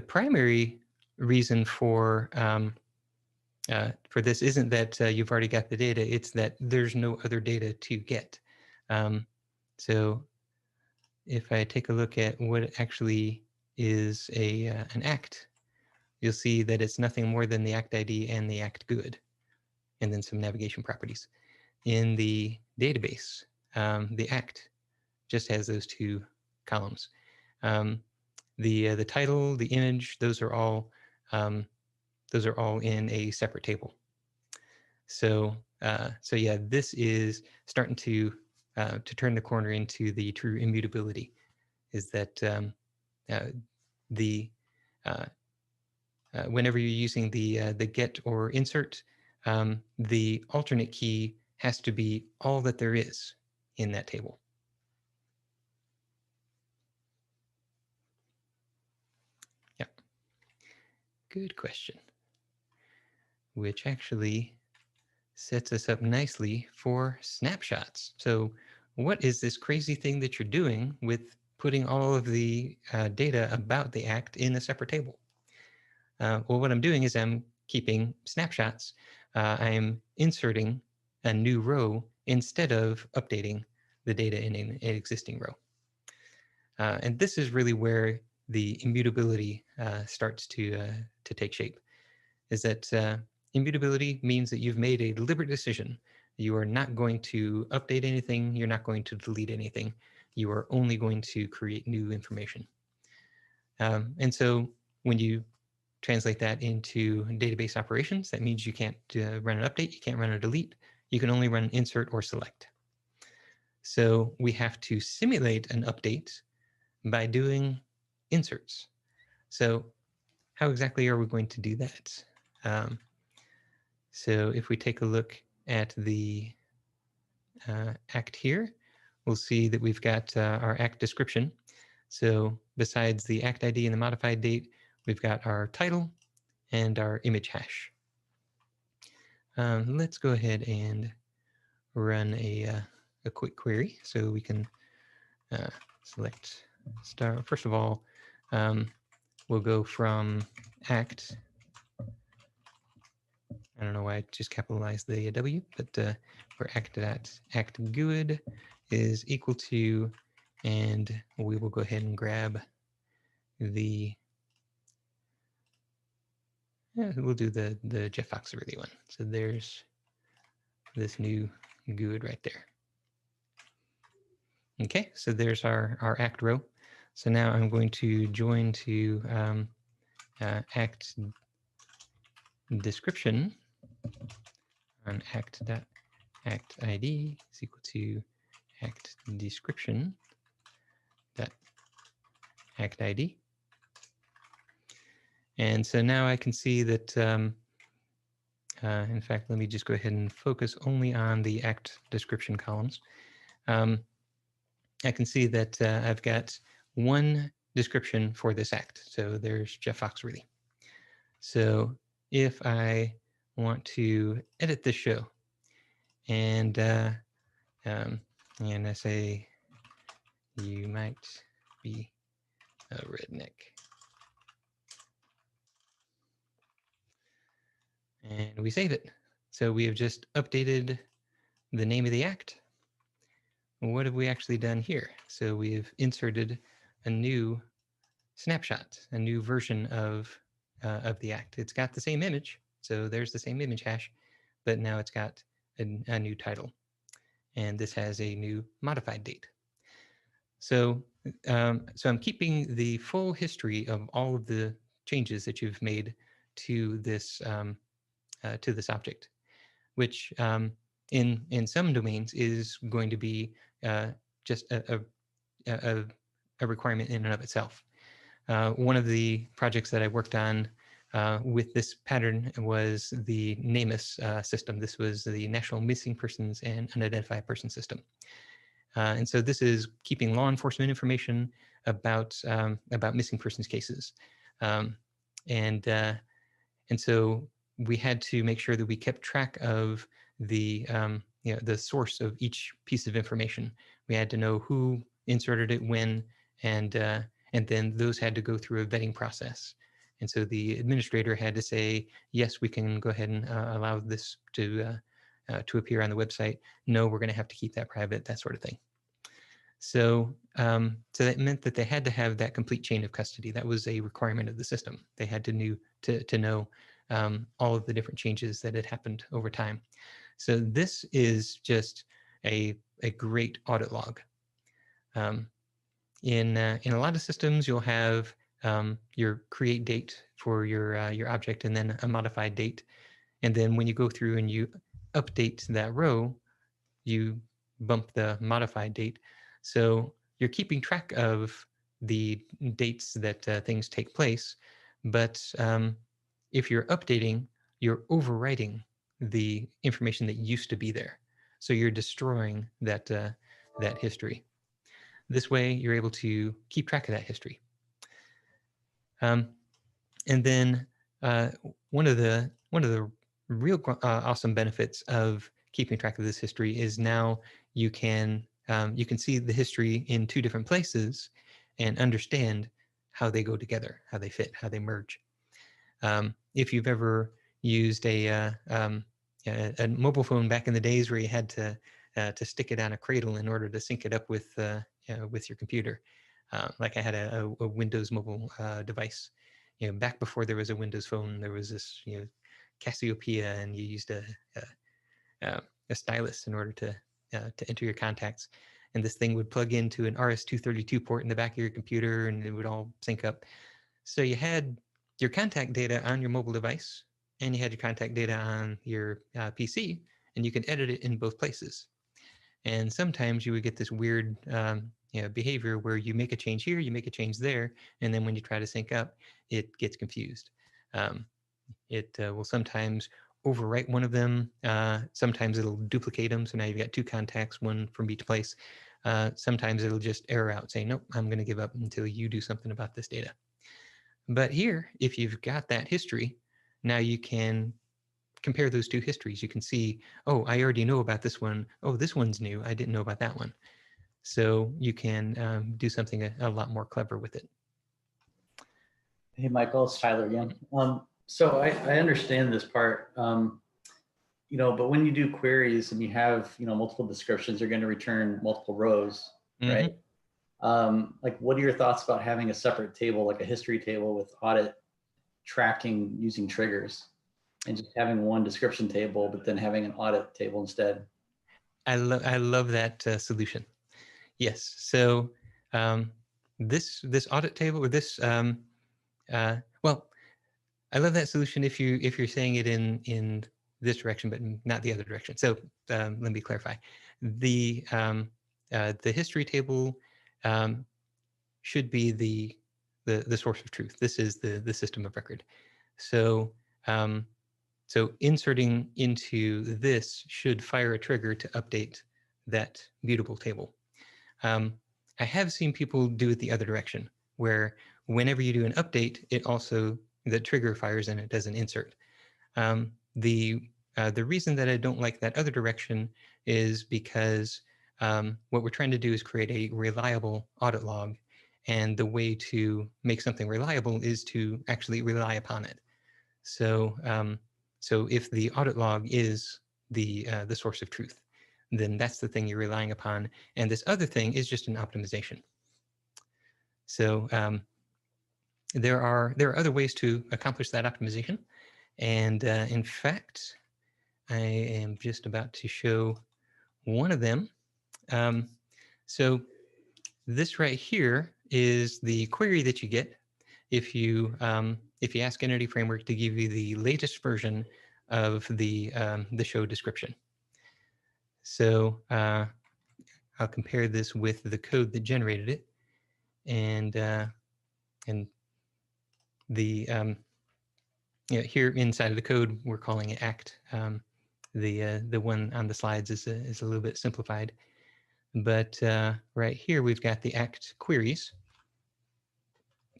primary reason for this isn't that you've already got the data; it's that there's no other data to get. So if I take a look at what actually is an act, you'll see that it's nothing more than the act ID and the act GUID, and then some navigation properties. In the database, the act just has those two columns. The title, the image, those are all in a separate table. So yeah, this is starting to turn the corner into the true immutability. Is that whenever you're using the get or insert, the alternate key has to be all that there is in that table. Yeah, good question. Which actually sets us up nicely for snapshots. So what is this crazy thing that you're doing with putting all of the data about the act in a separate table. Well, what I'm doing is I'm keeping snapshots. I'm inserting a new row instead of updating the data in an existing row. And this is really where the immutability starts to take shape. Is that immutability means that you've made a deliberate decision. You are not going to update anything. You're not going to delete anything. You are only going to create new information. And so when you translate that into database operations, that means you can't run an update. You can't run a delete. You can only run insert or select. So we have to simulate an update by doing inserts. So how exactly are we going to do that? So if we take a look at the act here, we'll see that we've got our act description. So besides the act ID and the modified date, we've got our title and our image hash. Let's go ahead and run a quick query so we can select star. First of all, we'll go from act. I don't know why I just capitalized the W, but for act good is equal to, and we will go ahead and grab the, we'll do the Jeff Foxworthy one. So there's this new good right there. Okay, so there's our act row. So now I'm going to join to act description on act ID is equal to act description dot act ID. And so now I can see that, in fact, let me just go ahead and focus only on the act description columns. I can see that I've got one description for this act. So there's Jeff Foxworthy. So if I want to edit this show and I say, you might be a redneck. And we save it. So we have just updated the name of the act. What have we actually done here? So we have inserted a new snapshot, a new version of the act. It's got the same image, so there's the same image hash, but now it's got a new title, and this has a new modified date. So, so I'm keeping the full history of all of the changes that you've made to this object, which in some domains is going to be just a requirement in and of itself. One of the projects that I worked on with this pattern was the NamUs system. This was the National Missing Persons and Unidentified Person System. And so this is keeping law enforcement information about missing persons cases. And so we had to make sure that we kept track of the the source of each piece of information. We had to know who inserted it when, and then those had to go through a vetting process. And so the administrator had to say, yes, we can go ahead and allow this to appear on the website. No, we're going to have to keep that private, that sort of thing. So, so that meant that they had to have that complete chain of custody. That was a requirement of the system. They had to know all of the different changes that had happened over time. So this is just a great audit log. In a lot of systems, you'll have your create date for your object and then a modified date. And then when you go through and you update that row, you bump the modified date. So you're keeping track of the dates that things take place. But if you're updating, you're overwriting the information that used to be there. So you're destroying that history. This way, you're able to keep track of that history. And then one of the real awesome benefits of keeping track of this history is now you can see the history in two different places, and understand how they go together, how they fit, how they merge. If you've ever used a mobile phone back in the days where you had to stick it on a cradle in order to sync it up with your computer, like I had a Windows mobile device. Back before there was a Windows phone, there was this Cassiopeia, and you used a stylus in order to enter your contacts. And this thing would plug into an RS-232 port in the back of your computer, and it would all sync up. So you had your contact data on your mobile device, and you had your contact data on your PC, and you could edit it in both places. And sometimes you would get this weird behavior where you make a change here, you make a change there, and then when you try to sync up, it gets confused. It will sometimes overwrite one of them. Sometimes it'll duplicate them, so now you've got two contacts, one from each place. Sometimes it'll just error out, saying, nope, I'm going to give up until you do something about this data. But here, if you've got that history, now you can compare those two histories. You can see, oh, I already know about this one. Oh, this one's new. I didn't know about that one. So you can do something a lot more clever with it. Hey, Michael, it's Tyler again. So I understand this part, but when you do queries and you have, multiple descriptions, you're going to return multiple rows, right? Like, what are your thoughts about having a separate table, like a history table with audit tracking using triggers, and just having one description table, but then having an audit table instead? I love that solution. Yes. So this audit table, or this well, I love that solution if you're saying it in this direction, but not the other direction. So let me clarify. The history table should be the source of truth. This is the system of record. So so inserting into this should fire a trigger to update that mutable table. I have seen people do it the other direction, where whenever you do an update, the trigger fires and it does an insert. The reason that I don't like that other direction is because what we're trying to do is create a reliable audit log, and the way to make something reliable is to actually rely upon it. So so if the audit log is the source of truth, then that's the thing you're relying upon, and this other thing is just an optimization. So there are other ways to accomplish that optimization, and in fact, I am just about to show one of them. So this right here is the query that you get if you ask Entity Framework to give you the latest version of the show description. So I'll compare this with the code that generated it, and the here inside of the code we're calling it act. The one on the slides is a little bit simplified, but right here we've got the act queries.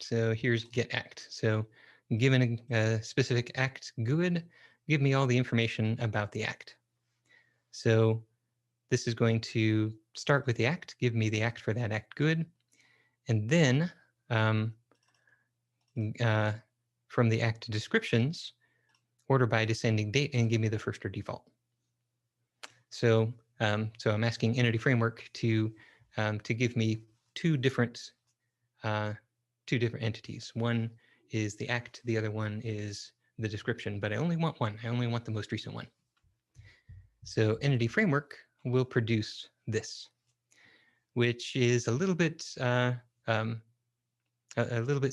So here's get act. So given a specific act GUID, give me all the information about the act. So this is going to start with the act, give me the act for that act GUID, and then from the act descriptions, order by descending date and give me the first or default. So so I'm asking Entity Framework to give me two different entities. One is the act, the other one is the description, but I only want one. I only want the most recent one. So Entity Framework will produce this, which is a little bit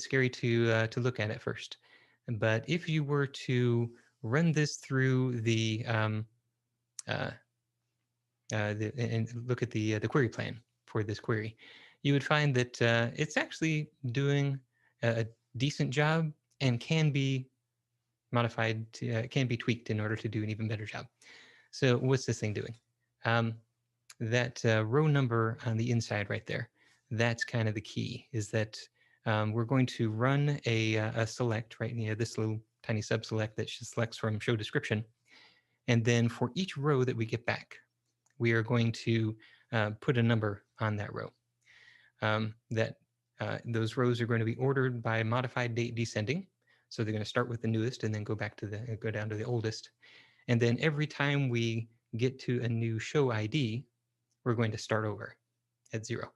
scary to look at first. But if you were to run this through and look at the query plan for this query, you would find that it's actually doing a decent job and can be modified, can be tweaked in order to do an even better job. So what's this thing doing? That row number on the inside right there, that's kind of the key, is that we're going to run a select, right? This little tiny sub-select that selects from show description. And then for each row that we get back, we are going to put a number on that row. That those rows are going to be ordered by modified date descending. So they're going to start with the newest and then go back to go down to the oldest. And then every time we get to a new show ID, we're going to start over at 0.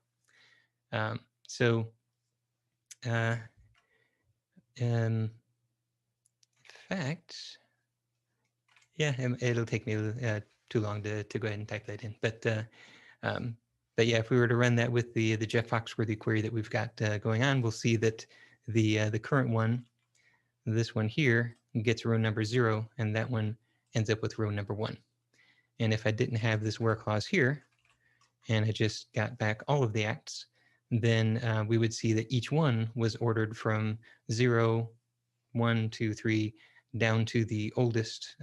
In fact, yeah, it'll take me too long to go ahead and type that in. But yeah, if we were to run that with the Jeff Foxworthy query that we've got going on, we'll see that the current one, this one here, gets row number 0, and that one ends up with row number 1. And if I didn't have this where clause here, and I just got back all of the acts, then we would see that each one was ordered from 0, 1, 2, 3, down to the oldest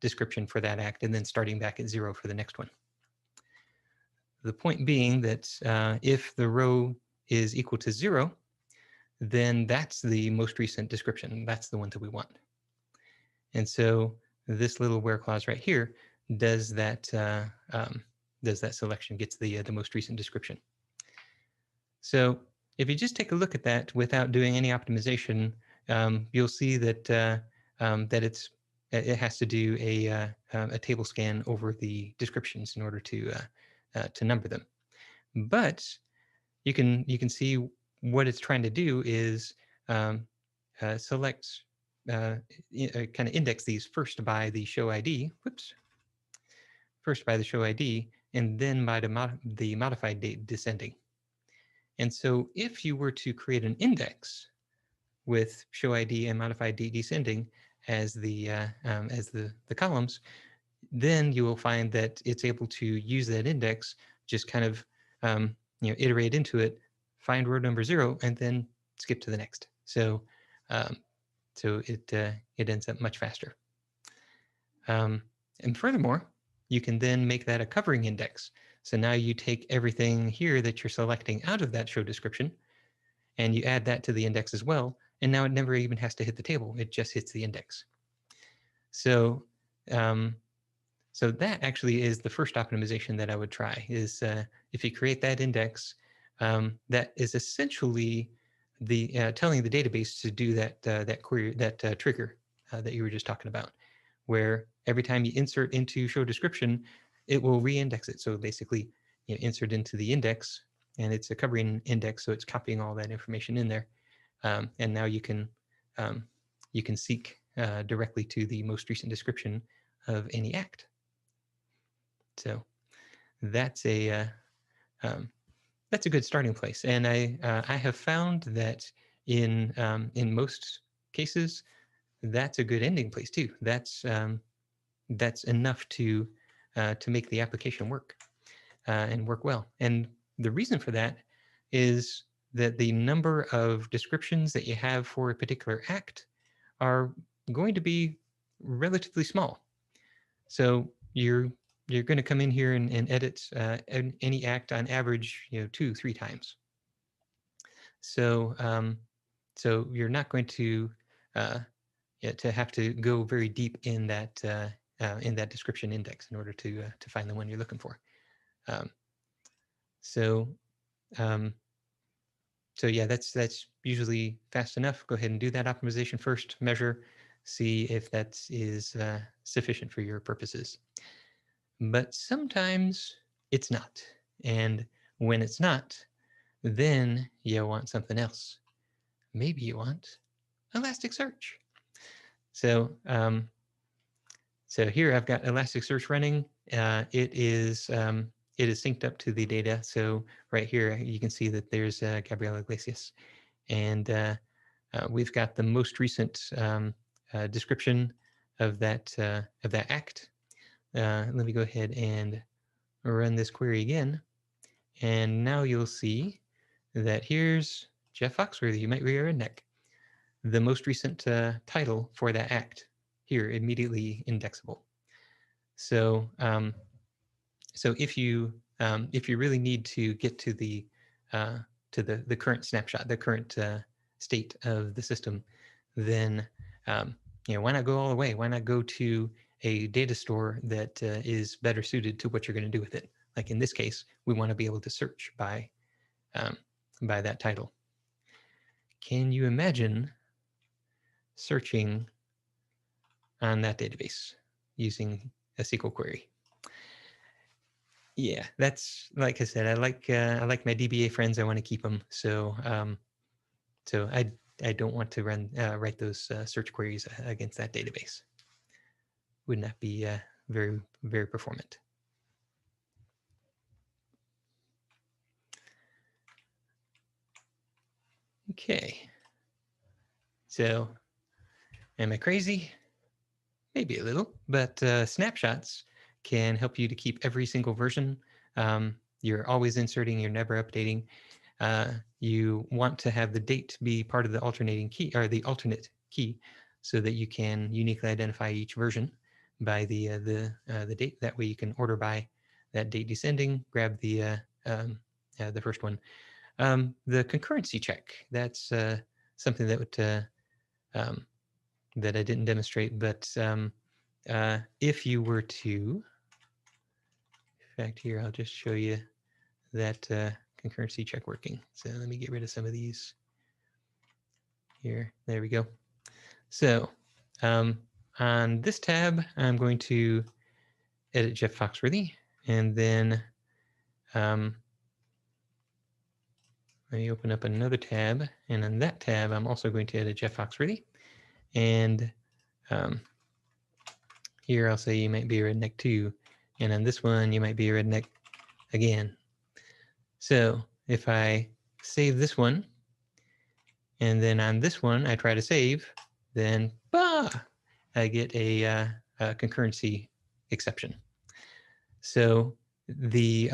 description for that act, and then starting back at 0 for the next one. The point being that if the row is equal to 0, then that's the most recent description. That's the one that we want. And so this little where clause right here does that selection, gets the most recent description. So if you just take a look at that without doing any optimization, you'll see that that it has to do a table scan over the descriptions in order to number them. But you can see what it's trying to do is select, kind of index these first by the show ID. Whoops. First by the show ID, and then by the modified date descending. And so if you were to create an index with show ID and modified date descending as the columns, then you will find that it's able to use that index, just kind of iterate into it, find row number 0, and then skip to the next. So it ends up much faster. And furthermore, you can then make that a covering index. So now you take everything here that you're selecting out of that show description, and you add that to the index as well. And now it never even has to hit the table. It just hits the index. So, so that actually is the first optimization that I would try, is if you create that index, that is essentially the telling the database to do that query, that trigger that you were just talking about, where every time you insert into show description, it will re-index it. So basically, insert into the index, and it's a covering index, so it's copying all that information in there. And now you can seek directly to the most recent description of any act. So that's a good starting place. And I have found that in most cases, that's a good ending place too. That's enough to make the application work and work well. And the reason for that is that the number of descriptions that you have for a particular act are going to be relatively small. So you're going to come in here and edit any act on average 2-3 times. So so you're not going to have to go very deep in that description index in order to find the one you're looking for. So yeah, that's usually fast enough. Go ahead and do that optimization first, measure, see if that is sufficient for your purposes. But sometimes it's not. And when it's not, then you want something else. Maybe you want Elasticsearch. So so here I've got Elasticsearch running. It is synced up to the data. So right here you can see that there's Gabriel Iglesias, and we've got the most recent description of that act. Let me go ahead and run this query again, and now you'll see that here's Jeff Foxworthy. You might rear your neck. The most recent title for that act here, immediately indexable. So so if you really need to get to the current snapshot, the current state of the system, then why not go all the way? Why not go to a data store that is better suited to what you're going to do with it? Like in this case, we want to be able to search by that title. can you imagine searching on that database using a SQL query? Yeah, that's, like I said, I like my DBA friends. I want to keep them. So so I don't want to write those search queries against that database. Would not be very, very performant. Okay. So am I crazy? Maybe a little, but snapshots can help you to keep every single version. You're always inserting, you're never updating. You want to have the date be part of the alternating key, or the alternate key, so that you can uniquely identify each version by the date. That way you can order by that date descending, grab the first one. The concurrency check, that's something that would that I didn't demonstrate, but if you were to, in fact, here, I'll just show you that concurrency check working. So let me get rid of some of these here. There we go. So on this tab, I'm going to edit Jeff Foxworthy, and then let me open up another tab, and on that tab, I'm also going to edit Jeff Foxworthy. And here I'll say you might be a redneck too, and on this one, you might be a redneck again. So if I save this one, and then on this one, I try to save, then I get a concurrency exception. So the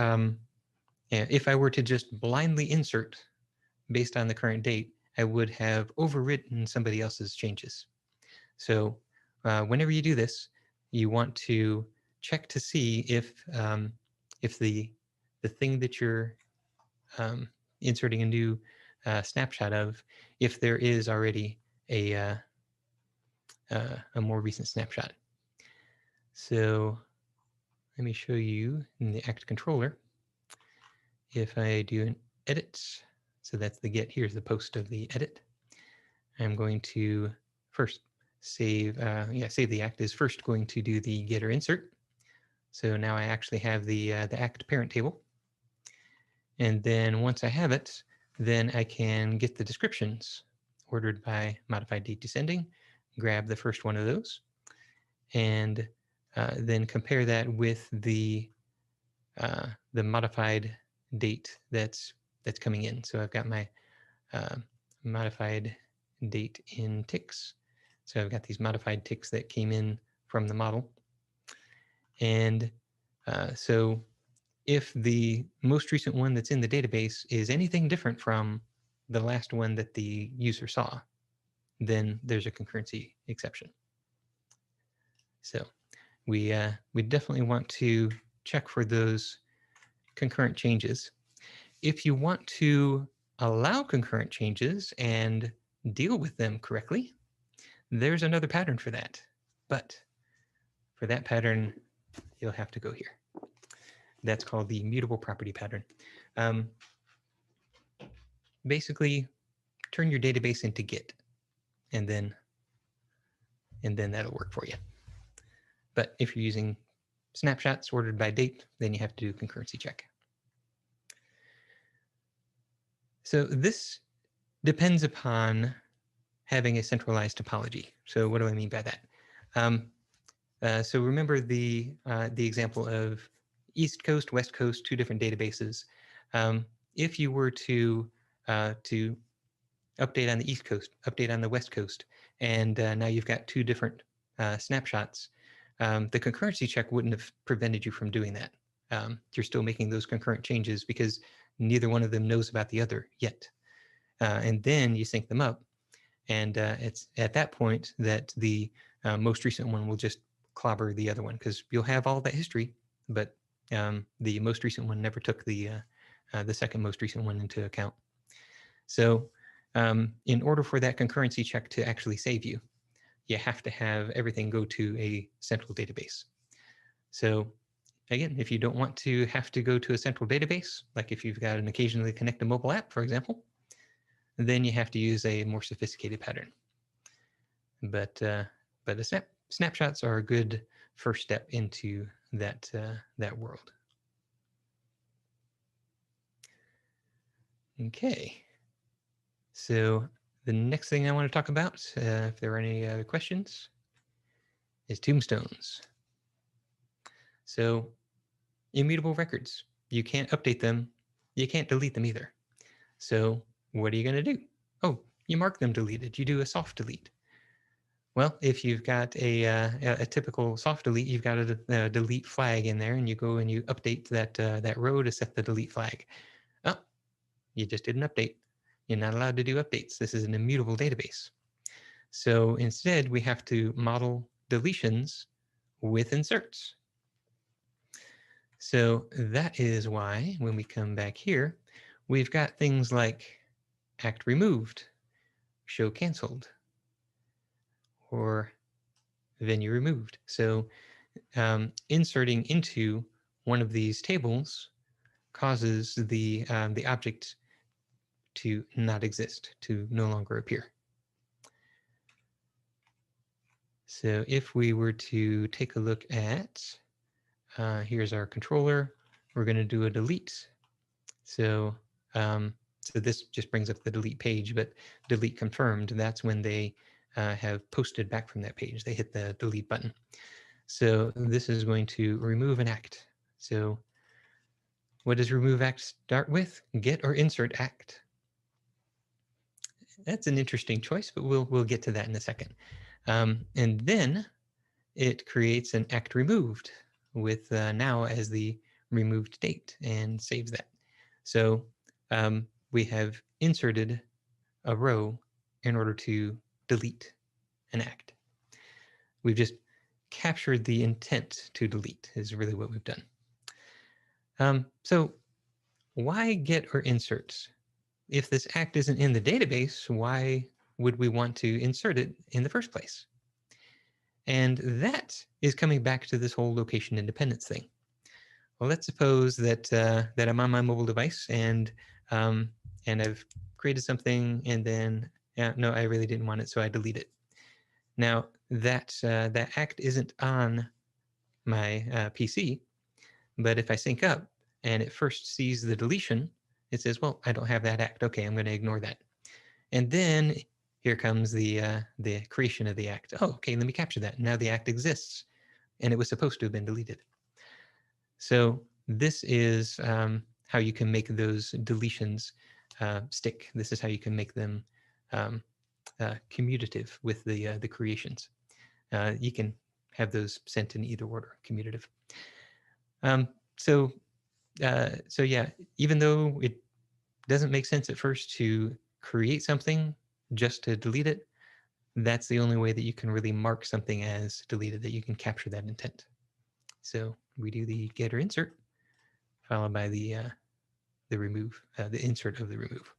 if I were to just blindly insert based on the current date, I would have overwritten somebody else's changes. So whenever you do this, you want to check to see if the thing that you're inserting a new snapshot of, if there is already a more recent snapshot. So let me show you in the Act controller. If I do an edit, so that's the get, here's the post of the edit. I'm going to first save, save the Act is first going to do the getter insert. So now I actually have the Act parent table. And then once I have it, then I can get the descriptions ordered by modified date descending, grab the first one of those, and then compare that with the modified date that's coming in. So I've got my modified date in ticks. So I've got these modified ticks that came in from the model. And so if the most recent one that's in the database is anything different from the last one that the user saw, then there's a concurrency exception. So we definitely want to check for those concurrent changes. If you want to allow concurrent changes and deal with them correctly, there's another pattern for that. But for that pattern, you'll have to go here. That's called the immutable property pattern. Basically, turn your database into Git, and then that'll work for you. But if you're using snapshots ordered by date, then you have to do concurrency check. So this depends upon having a centralized topology. So what do I mean by that? So remember the example of East Coast, West Coast, two different databases. If you were to update on the East Coast, update on the West Coast, and now you've got two different snapshots, the concurrency check wouldn't have prevented you from doing that. You're still making those concurrent changes because neither one of them knows about the other yet. And then you sync them up, and it's at that point that the most recent one will just clobber the other one, because you'll have all that history, but the most recent one never took the second most recent one into account. So in order for that concurrency check to actually save you, you have to have everything go to a central database. So again, if you don't want to have to go to a central database, like if you've got an occasionally connect a mobile app, for example, then you have to use a more sophisticated pattern. But the snapshots are a good first step into that world. Okay. So the next thing I want to talk about, if there are any other questions, is tombstones. So immutable records, you can't update them, you can't delete them either. So what are you going to do? Oh, you mark them deleted. You do a soft delete. Well, if you've got a typical soft delete, you've got a delete flag in there, and you go and you update that row to set the delete flag. Oh, you just did an update. You're not allowed to do updates. This is an immutable database. So instead, we have to model deletions with inserts. So that is why when we come back here, we've got things like act removed, show canceled, or venue removed. So inserting into one of these tables causes the object to not exist, to no longer appear. So if we were to take a look at, here's our controller, we're going to do a delete. So so this just brings up the delete page, but delete confirmed, that's when they have posted back from that page. They hit the delete button. So this is going to remove an act. So what does remove act start with? Get or insert act. That's an interesting choice, but we'll get to that in a second. And then it creates an act removed with now as the removed date and saves that. So we have inserted a row in order to delete an act. We've just captured the intent to delete is really what we've done. So why get or insert? If this act isn't in the database, why would we want to insert it in the first place? And that is coming back to this whole location independence thing. Well, let's suppose that that I'm on my mobile device and I've created something and then no, I really didn't want it, so I delete it. Now that that act isn't on my PC, but if I sync up and it first sees the deletion, it says, well, I don't have that act. Okay, I'm going to ignore that. And then here comes the creation of the act. Oh, okay, let me capture that. Now the act exists, and it was supposed to have been deleted. So this is how you can make those deletions stick. This is how you can make them commutative with the creations. You can have those sent in either order, commutative. So yeah, even though it doesn't make sense at first to create something just to delete it, that's the only way that you can really mark something as deleted, that you can capture that intent. So we do the get or insert, followed by the remove, the insert of the remove.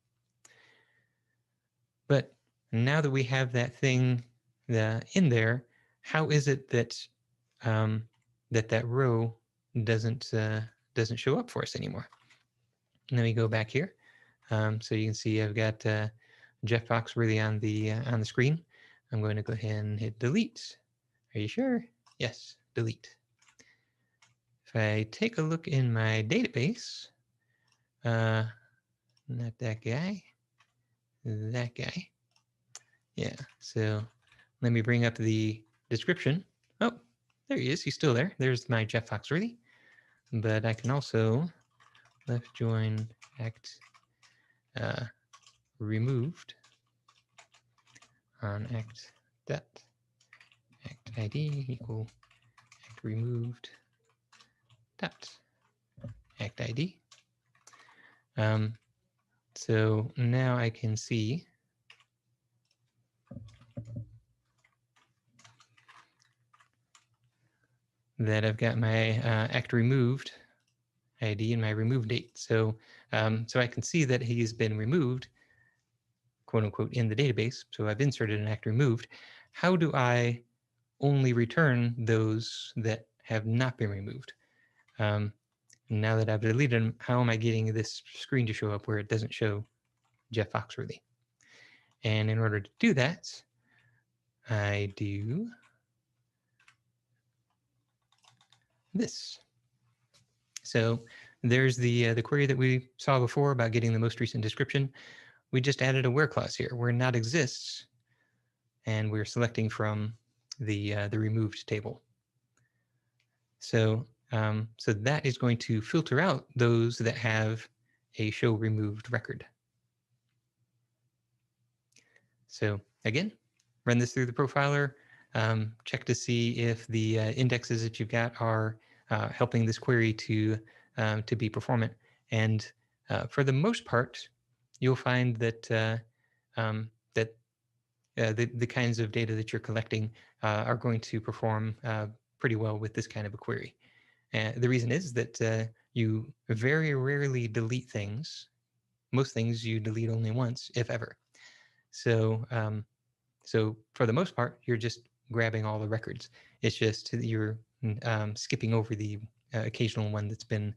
But now that we have that thing in there, how is it that that row doesn't show up for us anymore? And then we go back here. So you can see I've got Jeff Foxworthy on the screen. I'm going to go ahead and hit delete. Are you sure? Yes, delete. If I take a look in my database, not that guy, that guy. Yeah, so let me bring up the description. Oh, there he is. He's still there. There's my Jeff Foxworthy. But I can also left join act removed on act id equal act removed dot act id. So now I can see that I've got my act removed ID and my remove date. So so I can see that he's been removed, quote unquote, in the database. So I've inserted an act removed. How do I only return those that have not been removed? Now that I've deleted them, how am I getting this screen to show up where it doesn't show Jeff Foxworthy? And in order to do that, I do this. So there's the query that we saw before about getting the most recent description. We just added a where clause here, where not exists, and we're selecting from the removed table. So so that is going to filter out those that have a show removed record. So again, run this through the profiler, check to see if the indexes that you've got are helping this query to be performant. And for the most part, you'll find that the kinds of data that you're collecting are going to perform pretty well with this kind of a query. The reason is that you very rarely delete things. Most things you delete only once, if ever. So, so for the most part, you're just grabbing all the records. It's just you're skipping over the occasional one that's been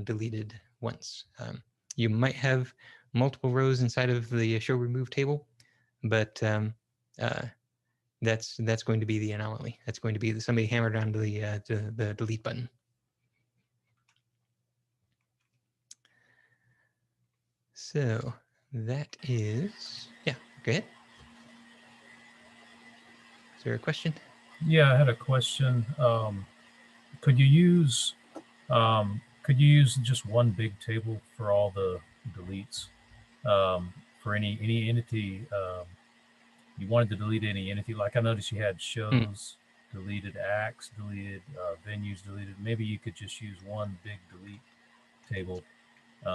deleted once. You might have multiple rows inside of the show remove table, but that's going to be the anomaly. That's going to be somebody hammered onto the delete button. So that is, yeah, go ahead. Is there a question? Yeah, I had a question. Could you use just one big table for all the deletes? For any entity, you wanted to delete any entity. Like I noticed you had shows, deleted acts, deleted venues, deleted. Maybe you could just use one big delete table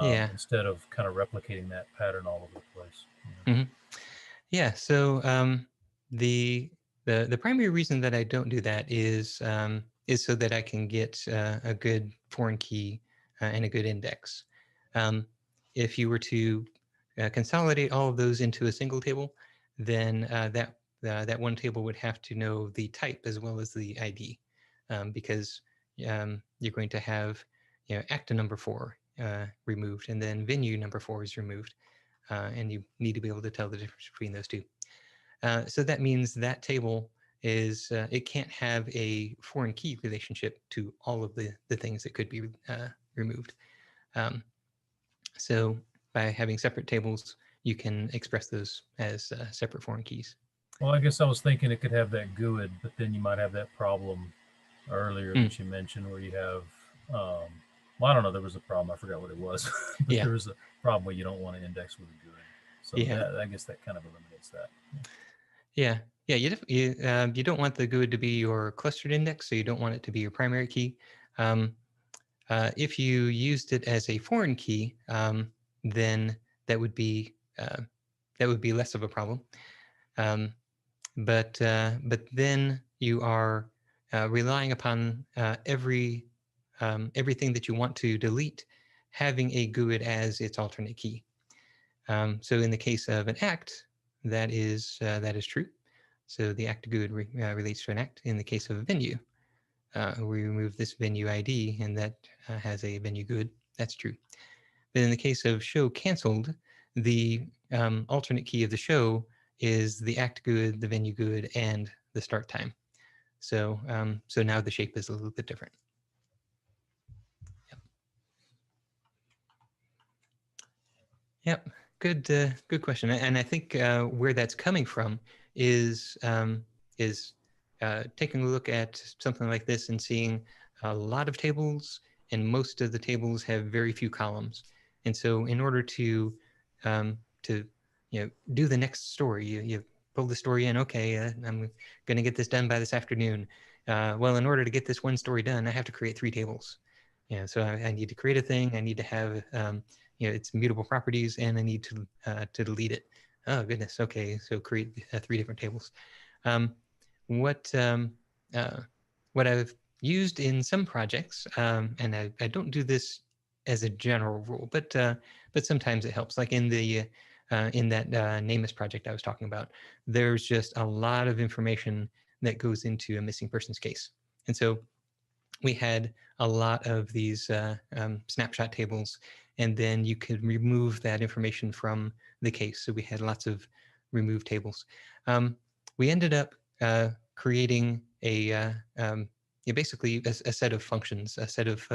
instead of kind of replicating that pattern all over the place. You know? Yeah. So the primary reason that I don't do that is so that I can get a good foreign key and a good index. If you were to consolidate all of those into a single table, then that one table would have to know the type as well as the ID, because you're going to have acta number 4 removed, and then venue number 4 is removed, and you need to be able to tell the difference between those two. So that means that table is it can't have a foreign key relationship to all of the things that could be removed. So by having separate tables, you can express those as separate foreign keys. Well, I guess I was thinking it could have that GUID, but then you might have that problem earlier that you mentioned where you have, well, I don't know, there was a problem. I forgot what it was, but there was a problem where you don't want to index with a GUID. So that, I guess that kind of eliminates that. Yeah. You don't want the GUID to be your clustered index, so you don't want it to be your primary key. If you used it as a foreign key, then that would be less of a problem. But then you are relying upon everything that you want to delete having a GUID as its alternate key. So in the case of an act, that is true. So the act GUID relates to an act. In the case of a venue, we remove this venue ID, and that has a venue GUID. That's true. But in the case of show canceled, the alternate key of the show is the act GUID, the venue GUID, and the start time. So so now the shape is a little bit different. Yep. Good question. And I think where that's coming from is taking a look at something like this and seeing a lot of tables, and most of the tables have very few columns. And so in order to do the next story, you pull the story in. Okay, I'm going to get this done by this afternoon. Well, in order to get this one story done, I have to create 3 tables. So I need to create a thing. I need to have its mutable properties, and I need to delete it. Oh goodness. Okay, so create 3 different tables. What I've used in some projects, and I don't do this as a general rule, but sometimes it helps. Like in that NamUs project I was talking about, there's just a lot of information that goes into a missing persons case, and so we had a lot of these snapshot tables, and then you could remove that information from the case. So we had lots of remove tables. We ended up creating basically a set of functions, a set of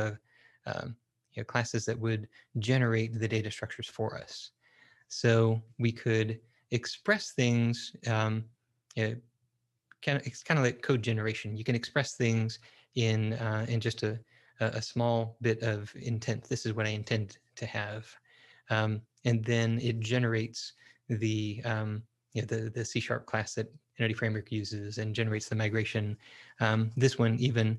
classes that would generate the data structures for us. So we could express things. It's kind of like code generation. You can express things in just a small bit of intent. This is what I intend to have, and then it generates the the C# class that Entity Framework uses and generates the migration. This one even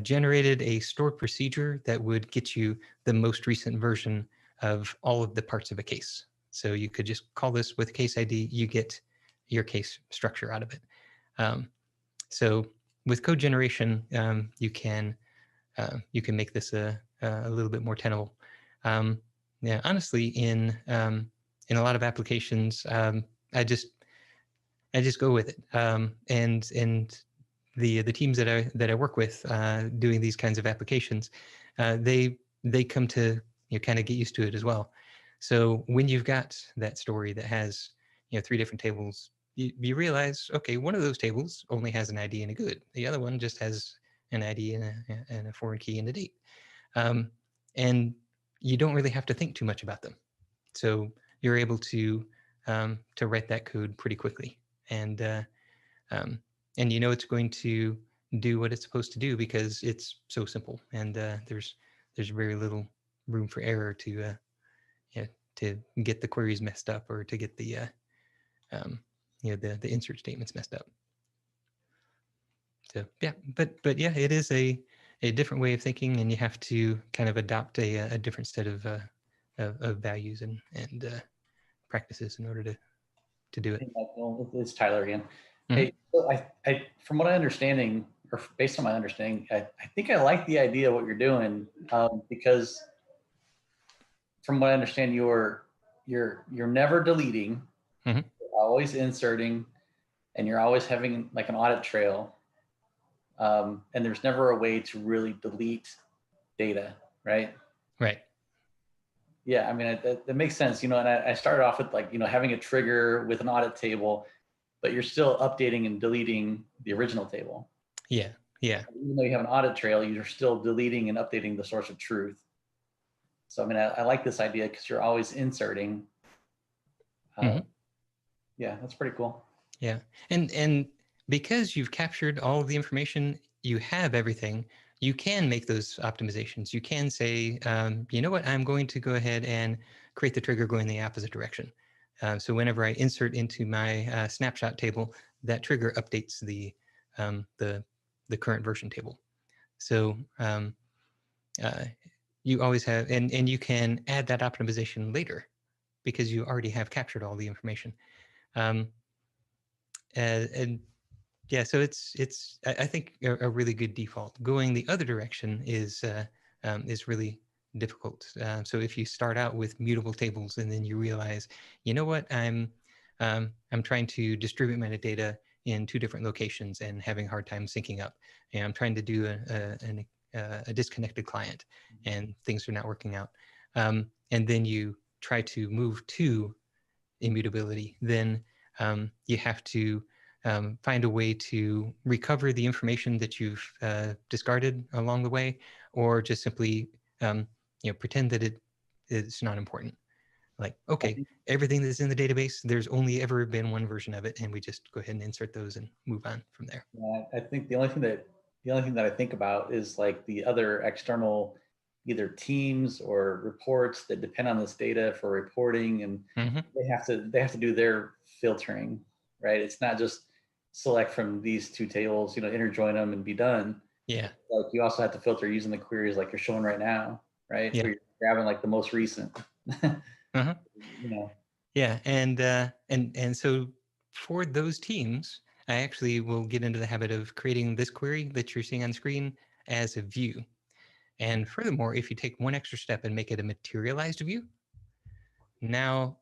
generated a stored procedure that would get you the most recent version of all of the parts of a case. So you could just call this with case ID, you get your case structure out of it. So with code generation, you can make this a little bit more tenable. Yeah, honestly, in a lot of applications, I just go with it. And the teams that I work with doing these kinds of applications, they come to kind of get used to it as well. So when you've got that story that has 3 different tables, you realize, okay, one of those tables only has an ID and a good. The other one just has an ID and a foreign key and a date. And you don't really have to think too much about them. So you're able to write that code pretty quickly. And it's going to do what it's supposed to do because it's so simple. And there's very little room for error to get the queries messed up or to get the the insert statements messed up. So yeah, but yeah, it is a different way of thinking, and you have to kind of adopt a different set of values and practices in order to do it. It's Tyler again. Mhm. Hey, so I from what I understanding, or based on my understanding, I think I like the idea of what you're doing because from what I understand, you're never deleting, Mhm. you're always inserting, and you're always having like an audit trail. And there's never a way to really delete data, right? Right. Yeah, I mean, that makes sense, and I started off with like, having a trigger with an audit table, but you're still updating and deleting the original table. Yeah. Yeah. Even though you have an audit trail, you're still deleting and updating the source of truth. So, I mean, I like this idea because you're always inserting. Yeah, that's pretty cool. Yeah. And because you've captured all of the information, you have everything, you can make those optimizations. You can say, you know what, I'm going to go ahead and create the trigger going the opposite direction. So whenever I insert into my snapshot table, that trigger updates the current version table. So you always have, and you can add that optimization later because you already have captured all the information. And yeah, so it's I think a really good default. Going the other direction is really difficult. So if you start out with mutable tables and then you realize, you know what, I'm trying to distribute metadata in 2 different locations and having a hard time syncing up, and I'm trying to do a disconnected client and things are not working out, and then you try to move to immutability, then you have to find a way to recover the information that you've discarded along the way, or just simply pretend that it's not important. Like, okay, everything that's in the database, there's only ever been one version of it, and we just go ahead and insert those and move on from there. Yeah, I think the only thing that I think about is like the other external either teams or reports that depend on this data for reporting, and they have to do their filtering, right? It's not just select from these 2 tables, interjoin them and be done. Yeah. Like you also have to filter using the queries like you're showing right now, right? Yeah. Where you're grabbing like the most recent. Yeah, and so for those teams, I actually will get into the habit of creating this query that you're seeing on screen as a view. And furthermore, if you take one extra step and make it a materialized view, now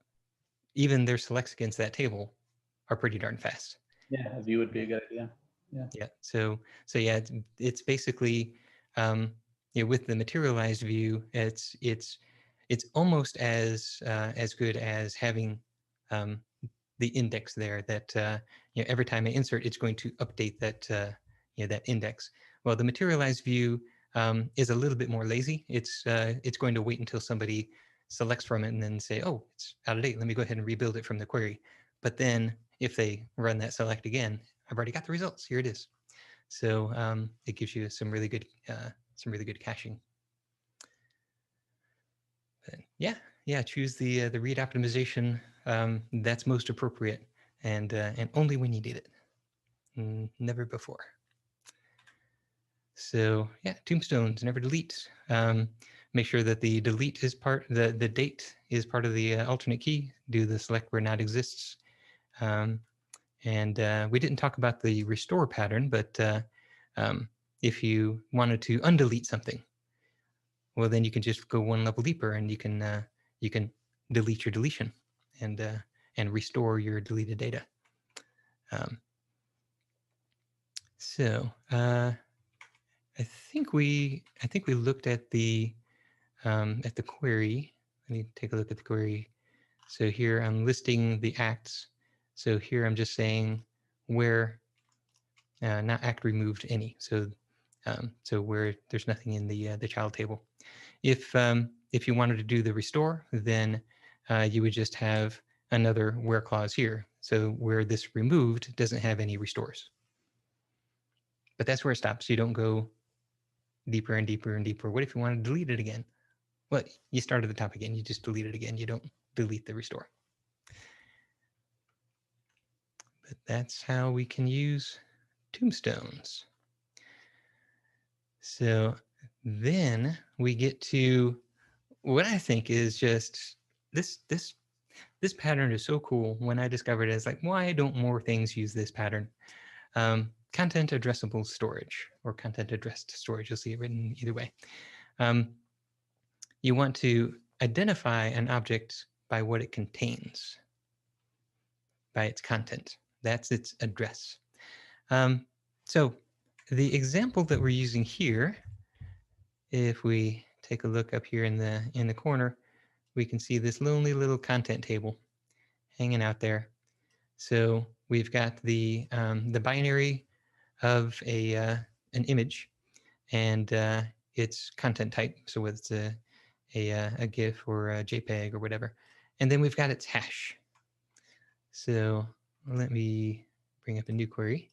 even their selects against that table are pretty darn fast. Yeah, a view would be a good idea. Yeah. Yeah. So yeah, it's basically with the materialized view, it's almost as good as having the index there that every time I insert, it's going to update that that index. Well, the materialized view is a little bit more lazy. It's going to wait until somebody selects from it and then say, oh, it's out of date. Let me go ahead and rebuild it from the query. But then if they run that select again, I've already got the results. Here it is. So it gives you some really good caching. But yeah, choose the read optimization that's most appropriate, and only when you need it, never before. So yeah, tombstones, never delete. Make sure that the delete is the date is part of the alternate key. Do the select where not exists. And we didn't talk about the restore pattern, but if you wanted to undelete something, well, then you can just go one level deeper, and you can delete your deletion and restore your deleted data. I think we looked at the query. Let me take a look at the query. So here I'm listing the acts. So here I'm just saying where not act removed any. So so where there's nothing in the child table. If you wanted to do the restore, then you would just have another where clause here. So where this removed doesn't have any restores. But that's where it stops. You don't go deeper and deeper and deeper. What if you want to delete it again? Well, you start at the top again. You just delete it again. You don't delete the restore. But that's how we can use tombstones. So then we get to what I think is just this pattern is so cool. When I discovered it, it's like, why don't more things use this pattern? Content addressable storage, or content addressed storage. You'll see it written either way. You want to identify an object by what it contains, by its content. That's its address. So the example that we're using here, if we take a look up here in the corner, we can see this lonely little content table hanging out there. So we've got the binary of an image, and its content type. So it's a GIF or a JPEG or whatever, and then we've got its hash. So let me bring up a new query.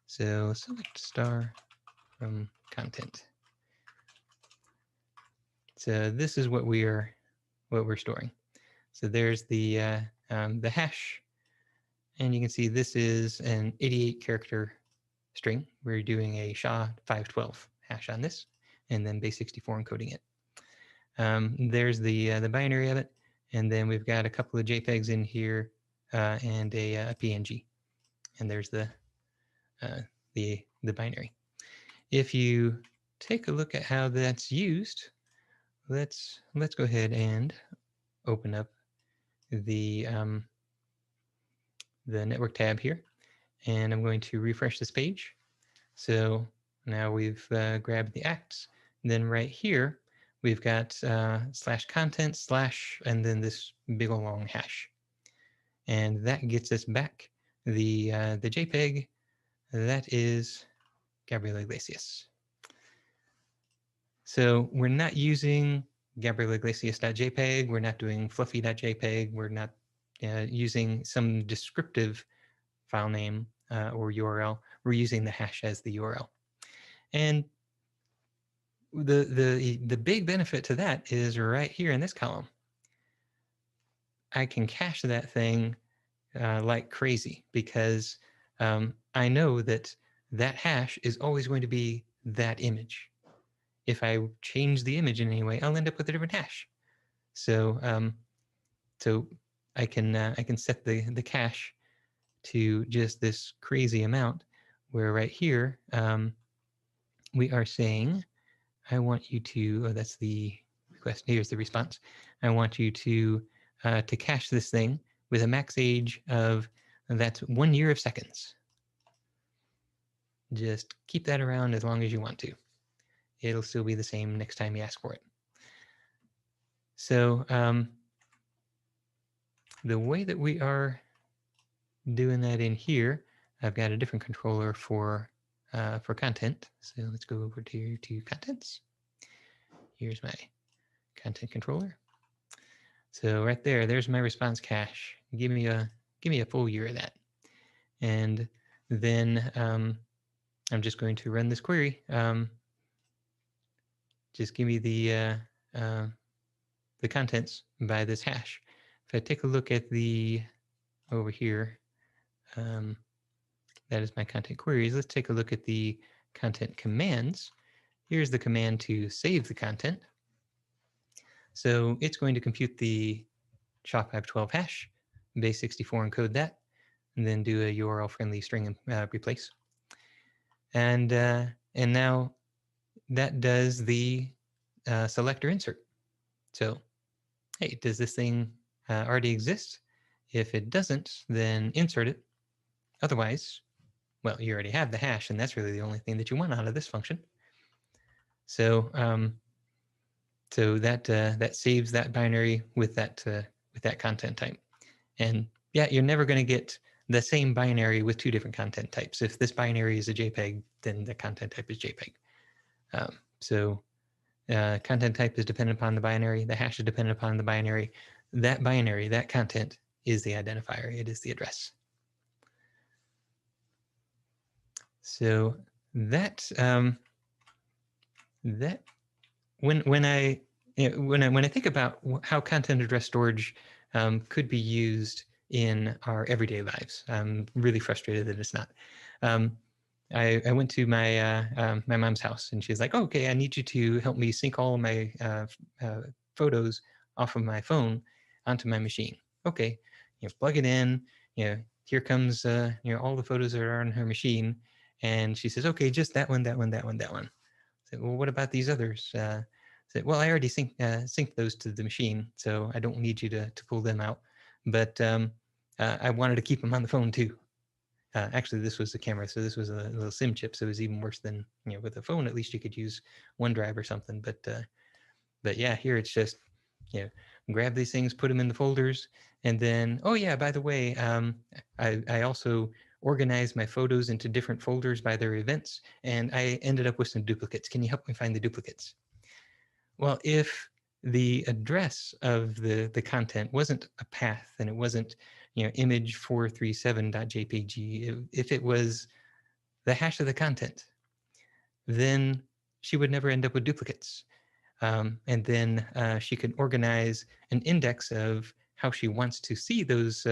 So select star from content. So this is what we're storing. So there's the hash, and you can see this is an 88 character string. We're doing a SHA-512 hash on this, and then base 64 encoding it. There's the binary of it, and then we've got a couple of JPEGs in here and a PNG, and there's the binary. If you take a look at how that's used, let's go ahead and open up the network tab here, and I'm going to refresh this page. So now we've grabbed the acts. And then right here we've got /content/ and then this big ol' long hash, and that gets us back the JPEG. That is Gabriel Iglesias. So we're not using GabrielIglesias.jpg. We're not doing fluffy.jpg. We're not using some descriptive file name or URL. We're using the hash as the URL. And the big benefit to that is right here in this column. I can cache that thing like crazy, because I know that that hash is always going to be that image. If I change the image in any way, I'll end up with a different hash. So so I can set the cache to just this crazy amount, where right here we are saying, I want you to, oh, that's the request, here's the response. I want you to cache this thing with a max age of, that's 1 year of seconds. Just keep that around as long as you want to. It'll still be the same next time you ask for it. So the way that we are doing that in here, I've got a different controller for content. So let's go over to contents. Here's my content controller. So right there, there's my response cache. Give me a full year of that, and then I'm just going to run this query. Just give me the contents by this hash. If I take a look at the over here, that is my content queries. Let's take a look at the content commands. Here's the command to save the content. So it's going to compute the SHA-512 hash, base64 encode that, and then do a URL friendly string replace. And now that does the selector insert. So, hey, does this thing already exist? If it doesn't, then insert it. Otherwise, well, you already have the hash, and that's really the only thing that you want out of this function. So, so that saves that binary with that content type. And yeah, you're never going to get the same binary with two different content types. If this binary is a JPEG, then the content type is JPEG. Content type is dependent upon the binary. The hash is dependent upon the binary. That binary, that content, is the identifier. It is the address. So that when I think about how content address storage could be used in our everyday lives, I'm really frustrated that it's not. I went to my my mom's house, and she's like, oh, "Okay, I need you to help me sync all of my photos off of my phone onto my machine." Okay, plug it in. Here comes all the photos that are on her machine, and she says, "Okay, just that one, that one, that one, that one." I said, "Well, what about these others?" I said, "Well, I already synced those to the machine, so I don't need you to pull them out. But I wanted to keep them on the phone too." Actually, this was the camera, so this was a little SIM chip, so it was even worse than with a phone. At least you could use OneDrive or something. But yeah, here it's just grab these things, put them in the folders, and then oh yeah, by the way, I also organized my photos into different folders by their events, and I ended up with some duplicates. Can you help me find the duplicates? Well, if the address of the content wasn't a path and it wasn't image 437.jpg, if it was the hash of the content, then she would never end up with duplicates. And then she can organize an index of how she wants to see those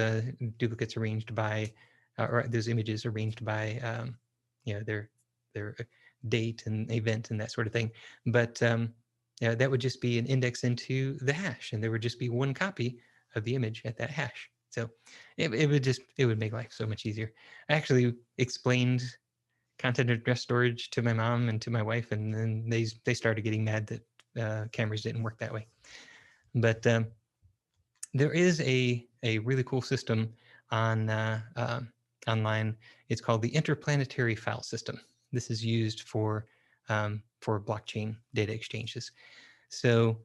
duplicates arranged by, or those images arranged by, their date and event and that sort of thing. But that would just be an index into the hash, and there would just be one copy of the image at that hash. So it would make life so much easier. I actually explained content address storage to my mom and to my wife, and then they started getting mad that cameras didn't work that way. But there is a really cool system on online. It's called the Interplanetary File System. This is used for blockchain data exchanges. So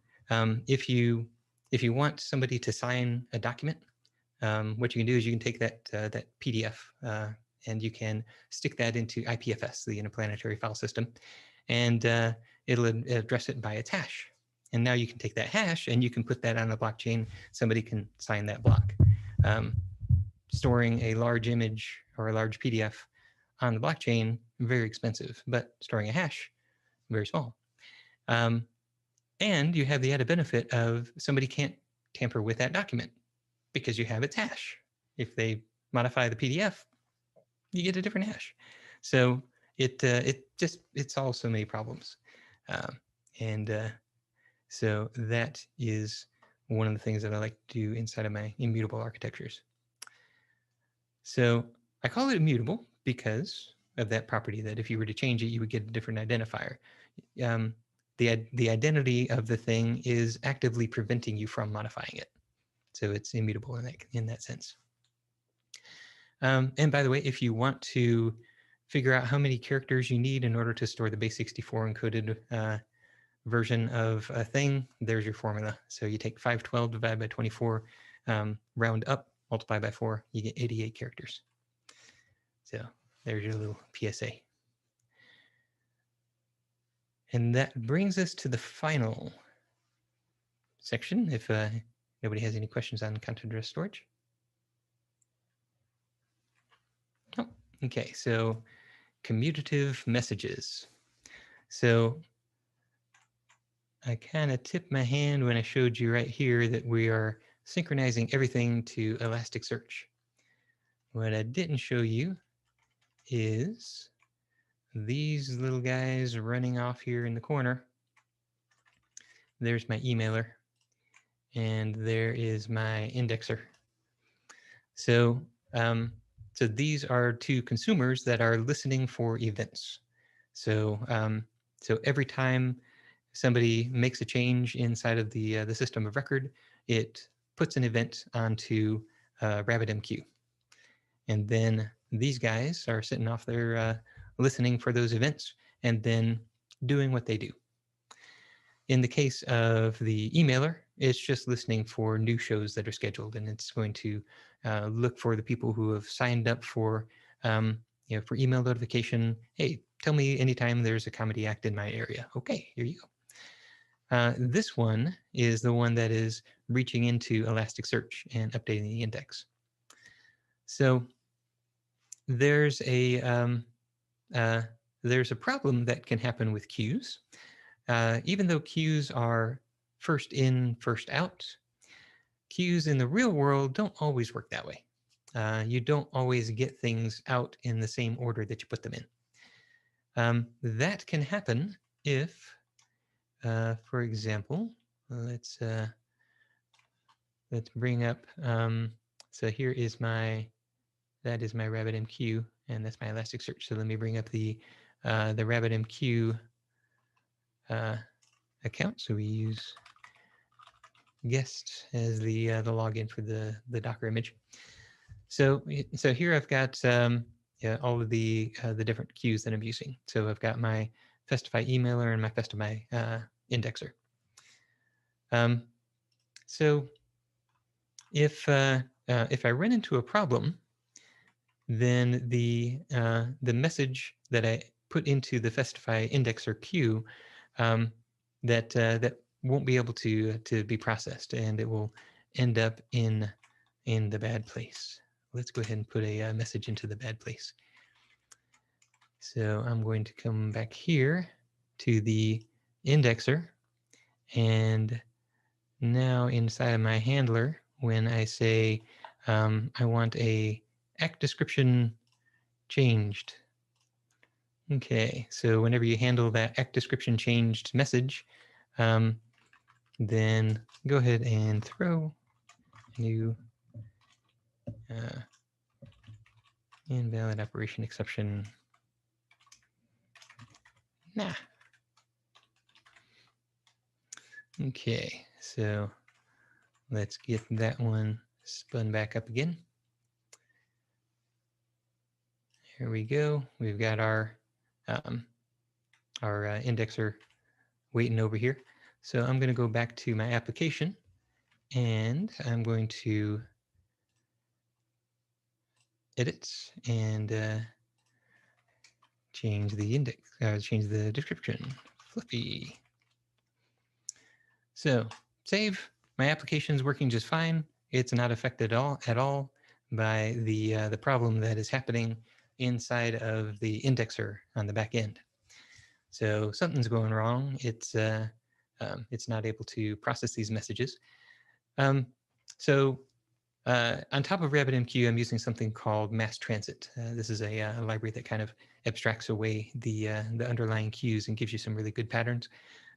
if you want somebody to sign a document, what you can do is you can take that PDF and you can stick that into IPFS, the Interplanetary File System, and it'll address it by its hash. And now you can take that hash and you can put that on a blockchain. Somebody can sign that block. Storing a large image or a large PDF on the blockchain, very expensive, but storing a hash, very small. And you have the added benefit of somebody can't tamper with that document because you have its hash. If they modify the PDF, you get a different hash. So it solves so many problems. So that is one of the things that I like to do inside of my immutable architectures. So I call it immutable because of that property that if you were to change it, you would get a different identifier. The identity of the thing is actively preventing you from modifying it. So it's immutable in that sense. And by the way, if you want to figure out how many characters you need in order to store the base64 encoded version of a thing, there's your formula. So you take 512 divided by 24, round up multiply by 4, you get 88 characters. So there's your little PSA. And that brings us to the final section, if nobody has any questions on content address storage. Oh, okay, so commutative messages. So I kind of tipped my hand when I showed you right here that we are synchronizing everything to Elasticsearch. What I didn't show you is these little guys running off here in the corner. There's my emailer, and there is my indexer. So, so these are two consumers that are listening for events. So, so every time somebody makes a change inside of the system of record, it puts an event onto RabbitMQ. And then these guys are sitting off there listening for those events and then doing what they do. In the case of the emailer, it's just listening for new shows that are scheduled, and it's going to look for the people who have signed up for, for email notification. Hey, tell me anytime there's a comedy act in my area. Okay, here you go. This one is the one that is reaching into Elasticsearch and updating the index. So there's a problem that can happen with queues. Even though queues are first in, first out, queues in the real world don't always work that way. You don't always get things out in the same order that you put them in. That can happen if, for example, let's bring up, so here is that is my RabbitMQ, and that's my Elasticsearch. So let me bring up the RabbitMQ account. So we use guest as the login for the Docker image. So here I've got all of the different queues that I'm using. So I've got my Festify emailer and my Festify indexer. So if I run into a problem, then the message that I put into the Festify indexer queue that won't be able to be processed, and it will end up in the bad place. Let's go ahead and put a message into the bad place. So I'm going to come back here to the indexer, and now inside of my handler, when I say I want a act description changed. Okay, so whenever you handle that act description changed message, then go ahead and throw a new invalid operation exception. Nah. Okay, so let's get that one spun back up again. Here we go. We've got our indexer waiting over here. So I'm going to go back to my application, and I'm going to edit and change the index, change the description. Fluffy. So save. My application is working just fine. It's not affected at all by the problem that is happening inside of the indexer on the back end. So something's going wrong. It's not able to process these messages. So on top of RabbitMQ, I'm using something called mass transit. This is a library that kind of abstracts away the underlying queues and gives you some really good patterns.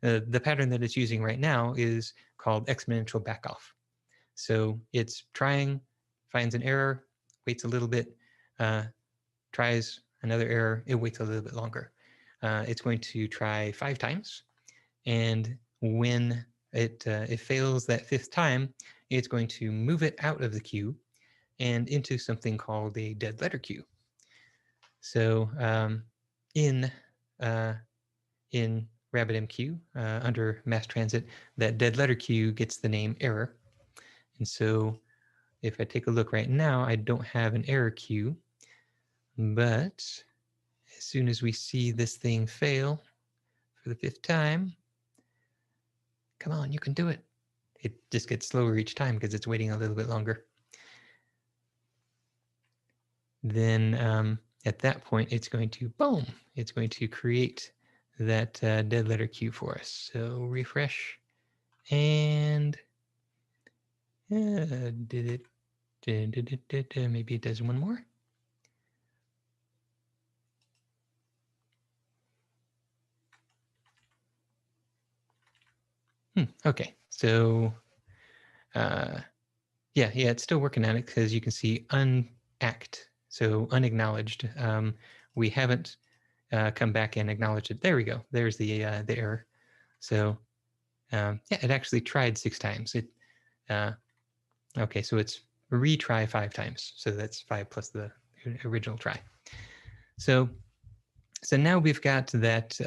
The pattern that it's using right now is called exponential backoff. So it's trying, finds an error, waits a little bit, tries another error, it waits a little bit longer. It's going to try 5 times, and when it fails that 5th time, it's going to move it out of the queue and into something called a dead letter queue. So in RabbitMQ, under mass transit, that dead letter queue gets the name error. And so if I take a look right now, I don't have an error queue, but as soon as we see this thing fail for the 5th time, come on, you can do it. It just gets slower each time because it's waiting a little bit longer. Then at that point, it's going to, boom, it's going to create that dead letter queue for us. So refresh, and did it, maybe it does one more. Okay, so yeah, it's still working on it because you can see unact, so unacknowledged. We haven't come back and acknowledged it. There we go. There's the error. So yeah, it actually tried 6 times. It okay, so it's retry 5 times. So that's 5 plus the original try. So now we've got that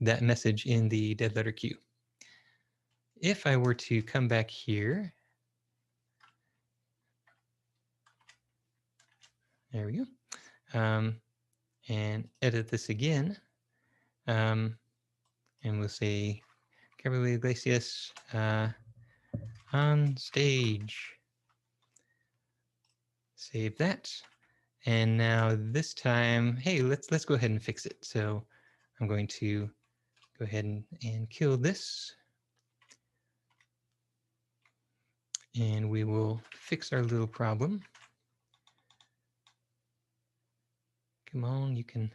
that message in the dead letter queue. If I were to come back here, there we go, and edit this again, and we'll say Gabriel Iglesias on stage. Save that. And now this time, hey, let's go ahead and fix it. So I'm going to go ahead and kill this. And we will fix our little problem. Come on, you can.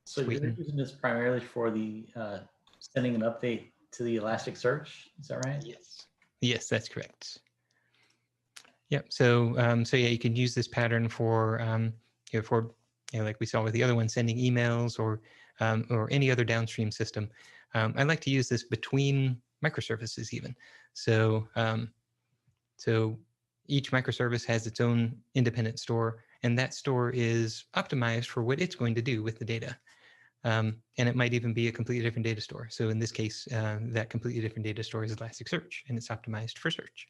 So you're using this primarily for the sending an update to the Elasticsearch, is that right? Yes. Yes, that's correct. Yep. So so yeah, you can use this pattern for like we saw with the other one, sending emails or any other downstream system. I like to use this between microservices even. So so each microservice has its own independent store, and that store is optimized for what it's going to do with the data. And it might even be a completely different data store. So in this case, that completely different data store is Elasticsearch, and it's optimized for search.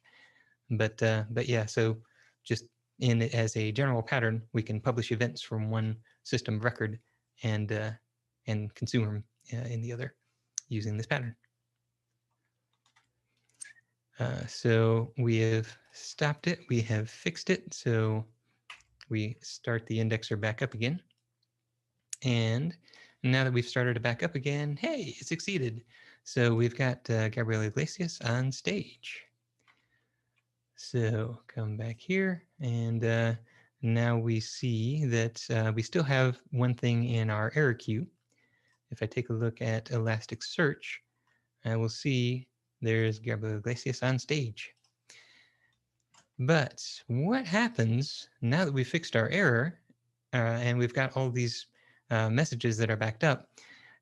But yeah, so just in as a general pattern, we can publish events from one system of record and consume them in the other using this pattern. So we have stopped it. We have fixed it. So we start the indexer back up again. And now that we've started it back up again, hey, it succeeded. So we've got Gabriel Iglesias on stage. So come back here, and now we see that we still have one thing in our error queue. If I take a look at Elasticsearch, I will see there's Gabriel Iglesias on stage. But what happens now that we fixed our error and we've got all these messages that are backed up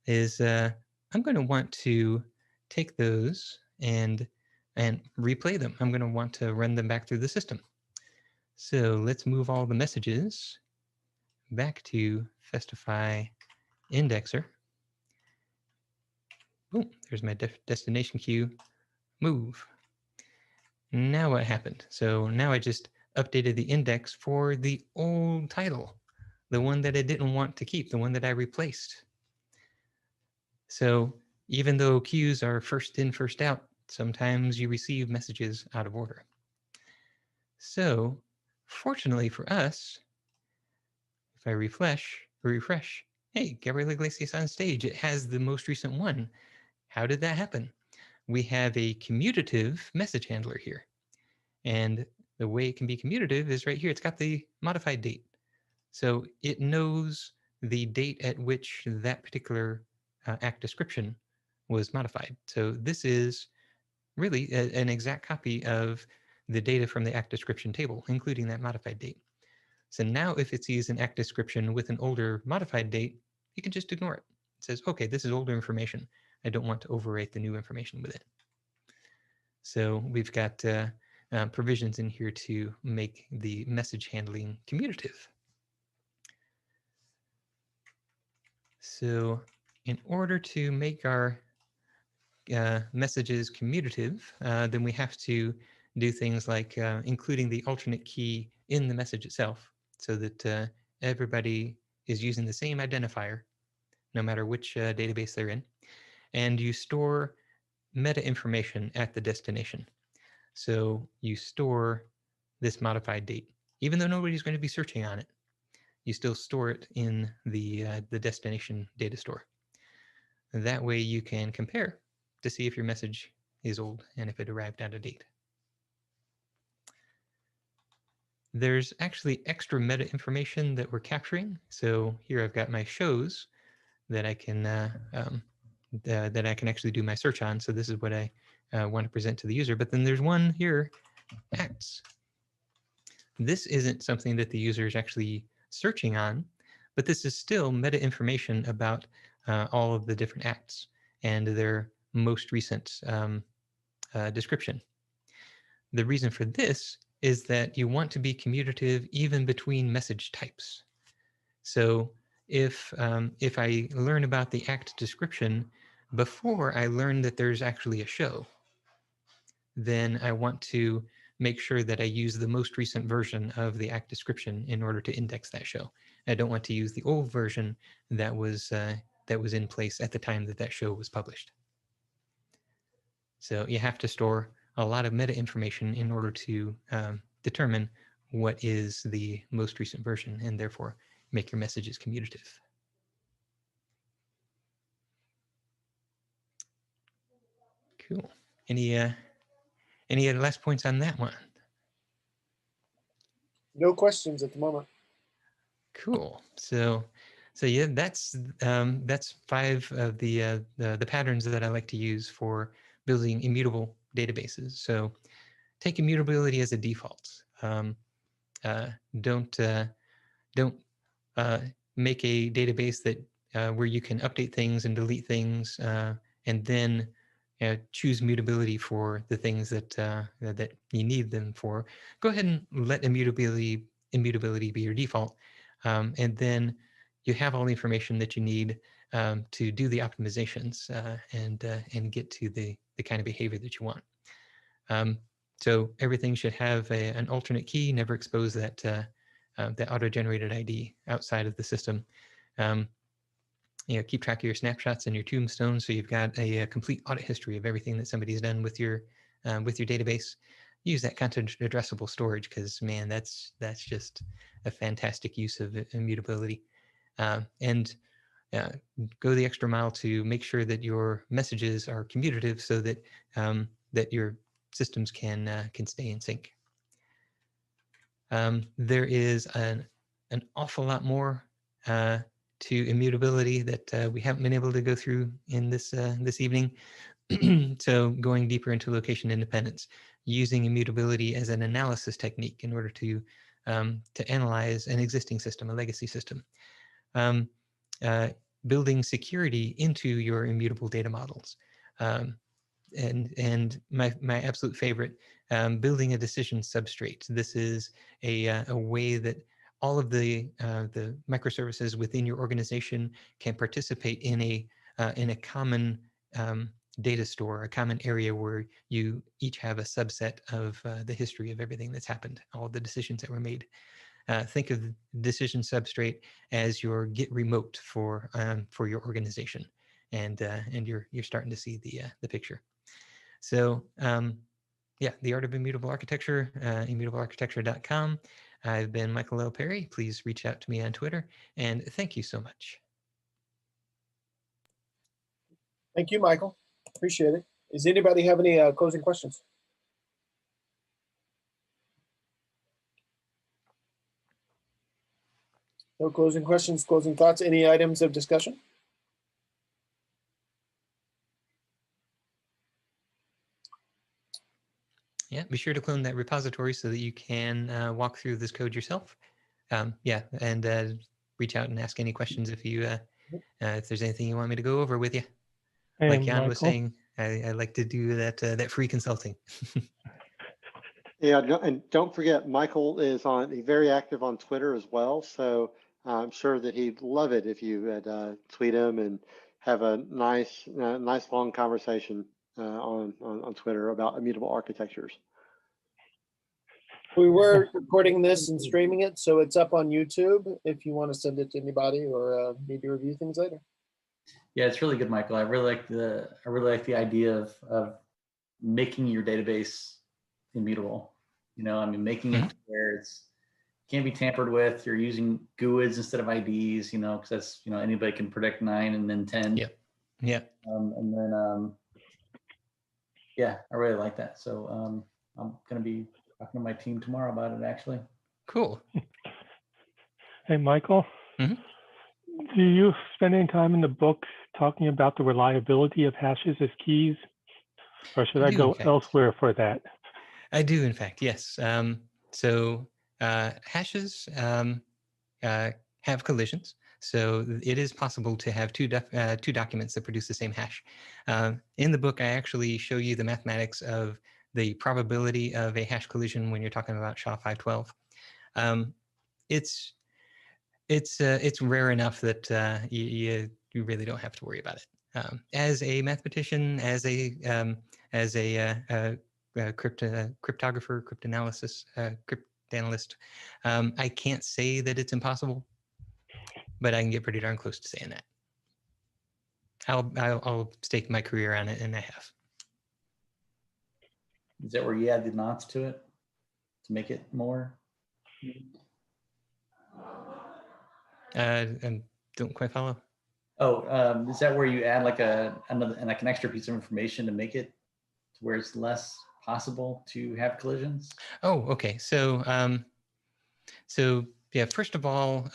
is I'm going to want to take those and replay them. I'm going to want to run them back through the system. So let's move all the messages back to Festify indexer. Boom, there's my destination queue. Move. Now what happened? So now I just updated the index for the old title, the one that I didn't want to keep, the one that I replaced. So even though queues are first in, first out, sometimes you receive messages out of order. So fortunately for us, if I refresh, hey, Gabriel Iglesias on stage, it has the most recent one. How did that happen? We have a commutative message handler here. And the way it can be commutative is right here. It's got the modified date. So it knows the date at which that particular act description was modified. So this is really an exact copy of the data from the act description table, including that modified date. So now if it sees an act description with an older modified date, you can just ignore it. It says, okay, this is older information. I don't want to overwrite the new information with it. So we've got provisions in here to make the message handling commutative. So in order to make our messages commutative, then we have to do things like including the alternate key in the message itself, so that everybody is using the same identifier, no matter which database they're in. And you store meta information at the destination. So you store this modified date, even though nobody's going to be searching on it. You still store it in the destination data store. That way you can compare to see if your message is old and if it arrived out of date. There's actually extra meta information that we're capturing. So here I've got my shows that I can that I can actually do my search on. So this is what I want to present to the user. But then there's one here, acts. This isn't something that the user is actually searching on, but this is still meta information about all of the different acts and their most recent description. The reason for this is that you want to be commutative even between message types. So if I learn about the act description before I learn that there's actually a show, then I want to make sure that I use the most recent version of the act description in order to index that show. I don't want to use the old version that was in place at the time that that show was published. So you have to store a lot of meta information in order to determine what is the most recent version and therefore make your messages commutative. Cool. Any last points on that one? No questions at the moment. Cool. So yeah, that's 5 of the patterns that I like to use for building immutable databases. So take immutability as a default. Don't make a database that where you can update things and delete things, and then choose mutability for the things that that you need them for. Go ahead and let immutability be your default, and then you have all the information that you need to do the optimizations and get to the kind of behavior that you want. So everything should have an alternate key. Never expose that that auto-generated ID outside of the system. Keep track of your snapshots and your tombstones, so you've got a complete audit history of everything that somebody's done with your database. Use that content addressable storage, because man, that's just a fantastic use of immutability. And go the extra mile to make sure that your messages are commutative, so that that your systems can stay in sync. There is an awful lot more to immutability that we haven't been able to go through in this evening. So going deeper into location independence, using immutability as an analysis technique in order to analyze an existing system, a legacy system. Building security into your immutable data models. And my absolute favorite, building a decision substrate. This is a way that all of the microservices within your organization can participate in a common data store, a common area where you each have a subset of the history of everything that's happened, all the decisions that were made. Think of the decision substrate as your Git remote for your organization, and you're starting to see the picture. So yeah, the art of immutable architecture, immutablearchitecture.com. I've been Michael L. Perry. Please reach out to me on Twitter, and thank you so much. Thank you, Michael. Appreciate it. Does anybody have any closing questions? No closing questions, closing thoughts, any items of discussion? Yeah, be sure to clone that repository so that you can walk through this code yourself. Yeah, and reach out and ask any questions if you if there's anything you want me to go over with you. Hey, Like Jan was Michael. saying, I like to do that free consulting. Yeah, and don't forget, Michael is very active on Twitter as well. So I'm sure that he'd love it if you would tweet him and have a nice long conversation. on Twitter about immutable architectures. We were recording this and streaming it, so it's up on YouTube if you want to send it to anybody or need to review things later. Yeah, it's really good, Michael. I really like the idea of making your database immutable. You know, I mean, making it where it's can't be tampered with. You're using GUIDs instead of IDs. You know, because that's, you know, anybody can predict 9 and then 10. Yep. Yeah. And then yeah, I really like that. So I'm gonna be talking to my team tomorrow about it, actually. Cool. Hey, Michael, do you spend any time in the book talking about the reliability of hashes as keys, or should I go elsewhere for that? I do, in fact, yes. So hashes have collisions. So it is possible to have two documents that produce the same hash. In the book, I actually show you the mathematics of the probability of a hash collision when you're talking about SHA-512. It's rare enough that you really don't have to worry about it. As a mathematician, as a cryptographer, cryptanalyst, I can't say that it's impossible, but I can get pretty darn close to saying that. I'll stake my career on it, and I have. Is that where you add the knots to it to make it more? I don't quite follow. Oh, is that where you add like an extra piece of information to make it to where it's less possible to have collisions? Oh, okay. So yeah, first of all,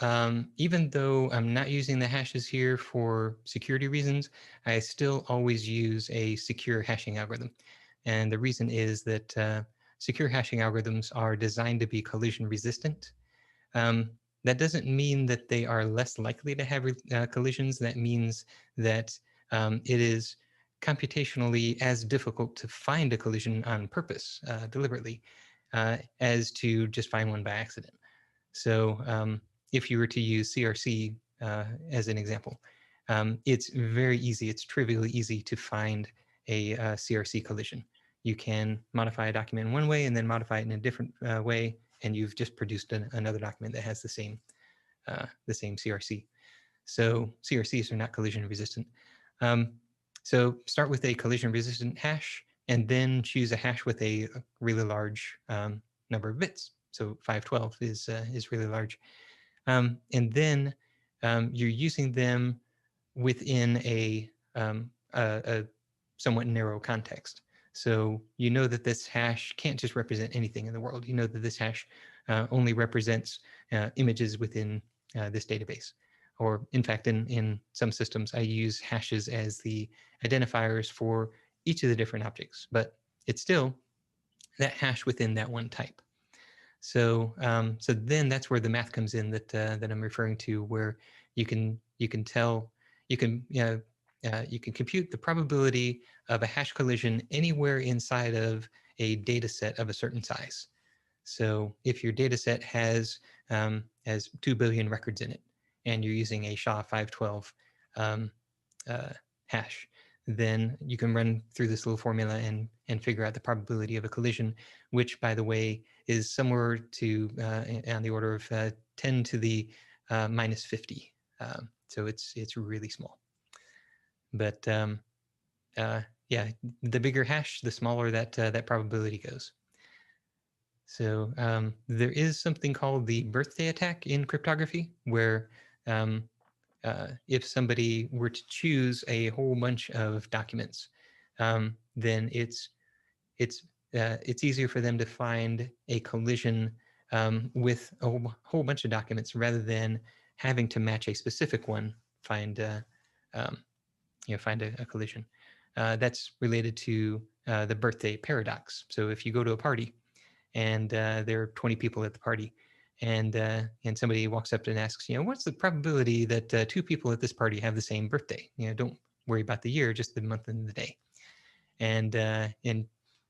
even though I'm not using the hashes here for security reasons, I still always use a secure hashing algorithm. And the reason is that secure hashing algorithms are designed to be collision resistant. That doesn't mean that they are less likely to have collisions. That means that it is computationally as difficult to find a collision on purpose, deliberately, as to just find one by accident. So if you were to use CRC as an example, it's very easy, it's trivially easy to find a CRC collision. You can modify a document in one way and then modify it in a different way, and you've just produced another document that has the same CRC. So CRCs are not collision resistant. So start with a collision resistant hash, and then choose a hash with a really large number of bits. So 512 is really large. And then you're using them within a somewhat narrow context. So you know that this hash can't just represent anything in the world. You know that this hash only represents images within this database. Or in fact, in some systems, I use hashes as the identifiers for each of the different objects, but it's still that hash within that one type. So so then that's where the math comes in that I'm referring to, where you can compute the probability of a hash collision anywhere inside of a data set of a certain size. So if your data set has 2 billion records in it, and you're using a SHA-512 hash, then you can run through this little formula and figure out the probability of a collision, which, by the way, is somewhere to on the order of 10 to the minus 50. So it's really small. But yeah, the bigger hash, the smaller that probability goes. So there is something called the birthday attack in cryptography, where if somebody were to choose a whole bunch of documents, then it's easier for them to find a collision with a whole bunch of documents rather than having to match a specific one, find a collision. That's related to the birthday paradox. So if you go to a party and there are 20 people at the party, and somebody walks up and asks, what's the probability that 2 people at this party have the same birthday? Don't worry about the year, just the month and the day. And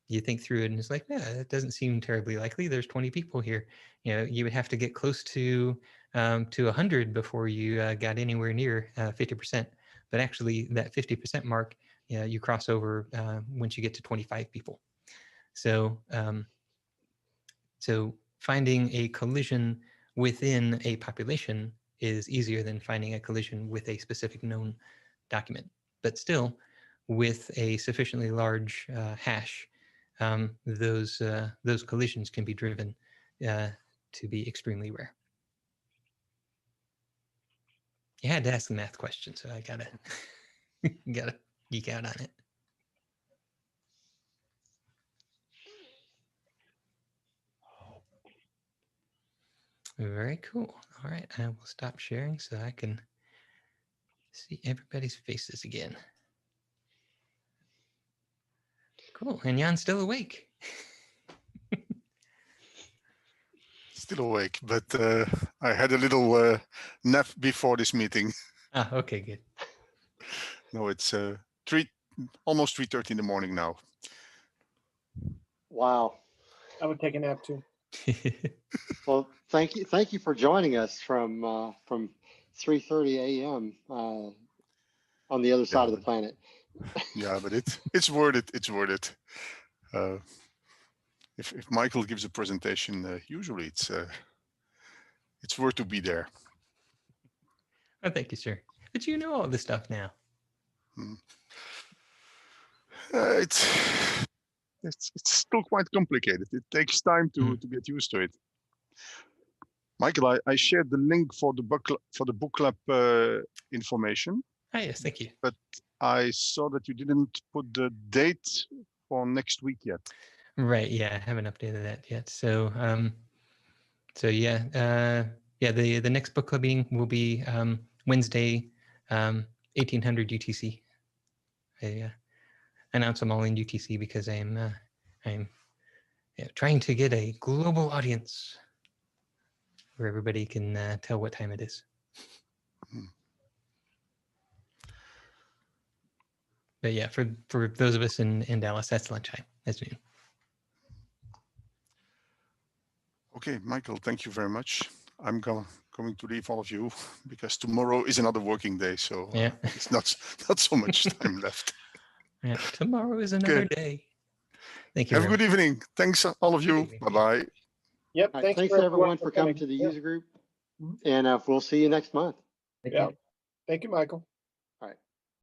you think through it, and it's like, yeah, that doesn't seem terribly likely. There's 20 people here. You would have to get close to 100 before you got anywhere near 50%. But actually, that 50% mark you cross over once you get to 25 people. So so finding a collision within a population is easier than finding a collision with a specific known document. But still, with a sufficiently large hash, those collisions can be driven to be extremely rare. You had to ask the math question, so I gotta gotta geek out on it. Very cool. All right, I will stop sharing so I can see everybody's faces again. Cool, and Jan's still awake. Still awake, but I had a little nap before this meeting. Ah, okay, good. No, it's almost 3:30 in the morning now. Wow. I would take a nap too. Well, thank you for joining us from 3:30 a.m. On the other side of the planet. Yeah, but it's worth it. It's worth it. If Michael gives a presentation, usually it's worth to be there. Oh, thank you, sir. But you know all this stuff now. It's still quite complicated. It takes time to get used to it. Michael, I shared the link for the book club information. Ah, yes, thank you. But I saw that you didn't put the date for next week yet. Right. Yeah, I haven't updated that yet. So, the next book club meeting will be Wednesday, 1800 UTC. I announce them all in UTC because I'm trying to get a global audience where everybody can tell what time it is. But yeah, for those of us in Dallas, that's lunchtime. That's noon. Okay, Michael, thank you very much. I'm going to leave all of you because tomorrow is another working day, so yeah. It's not so much time left. Yeah, tomorrow is another day. Thank you. Have a good evening. Thanks, all of you. Bye-bye. Yep. Right, thanks everyone for coming to the user group, and we'll see you next month. Yeah. Thank you, Michael.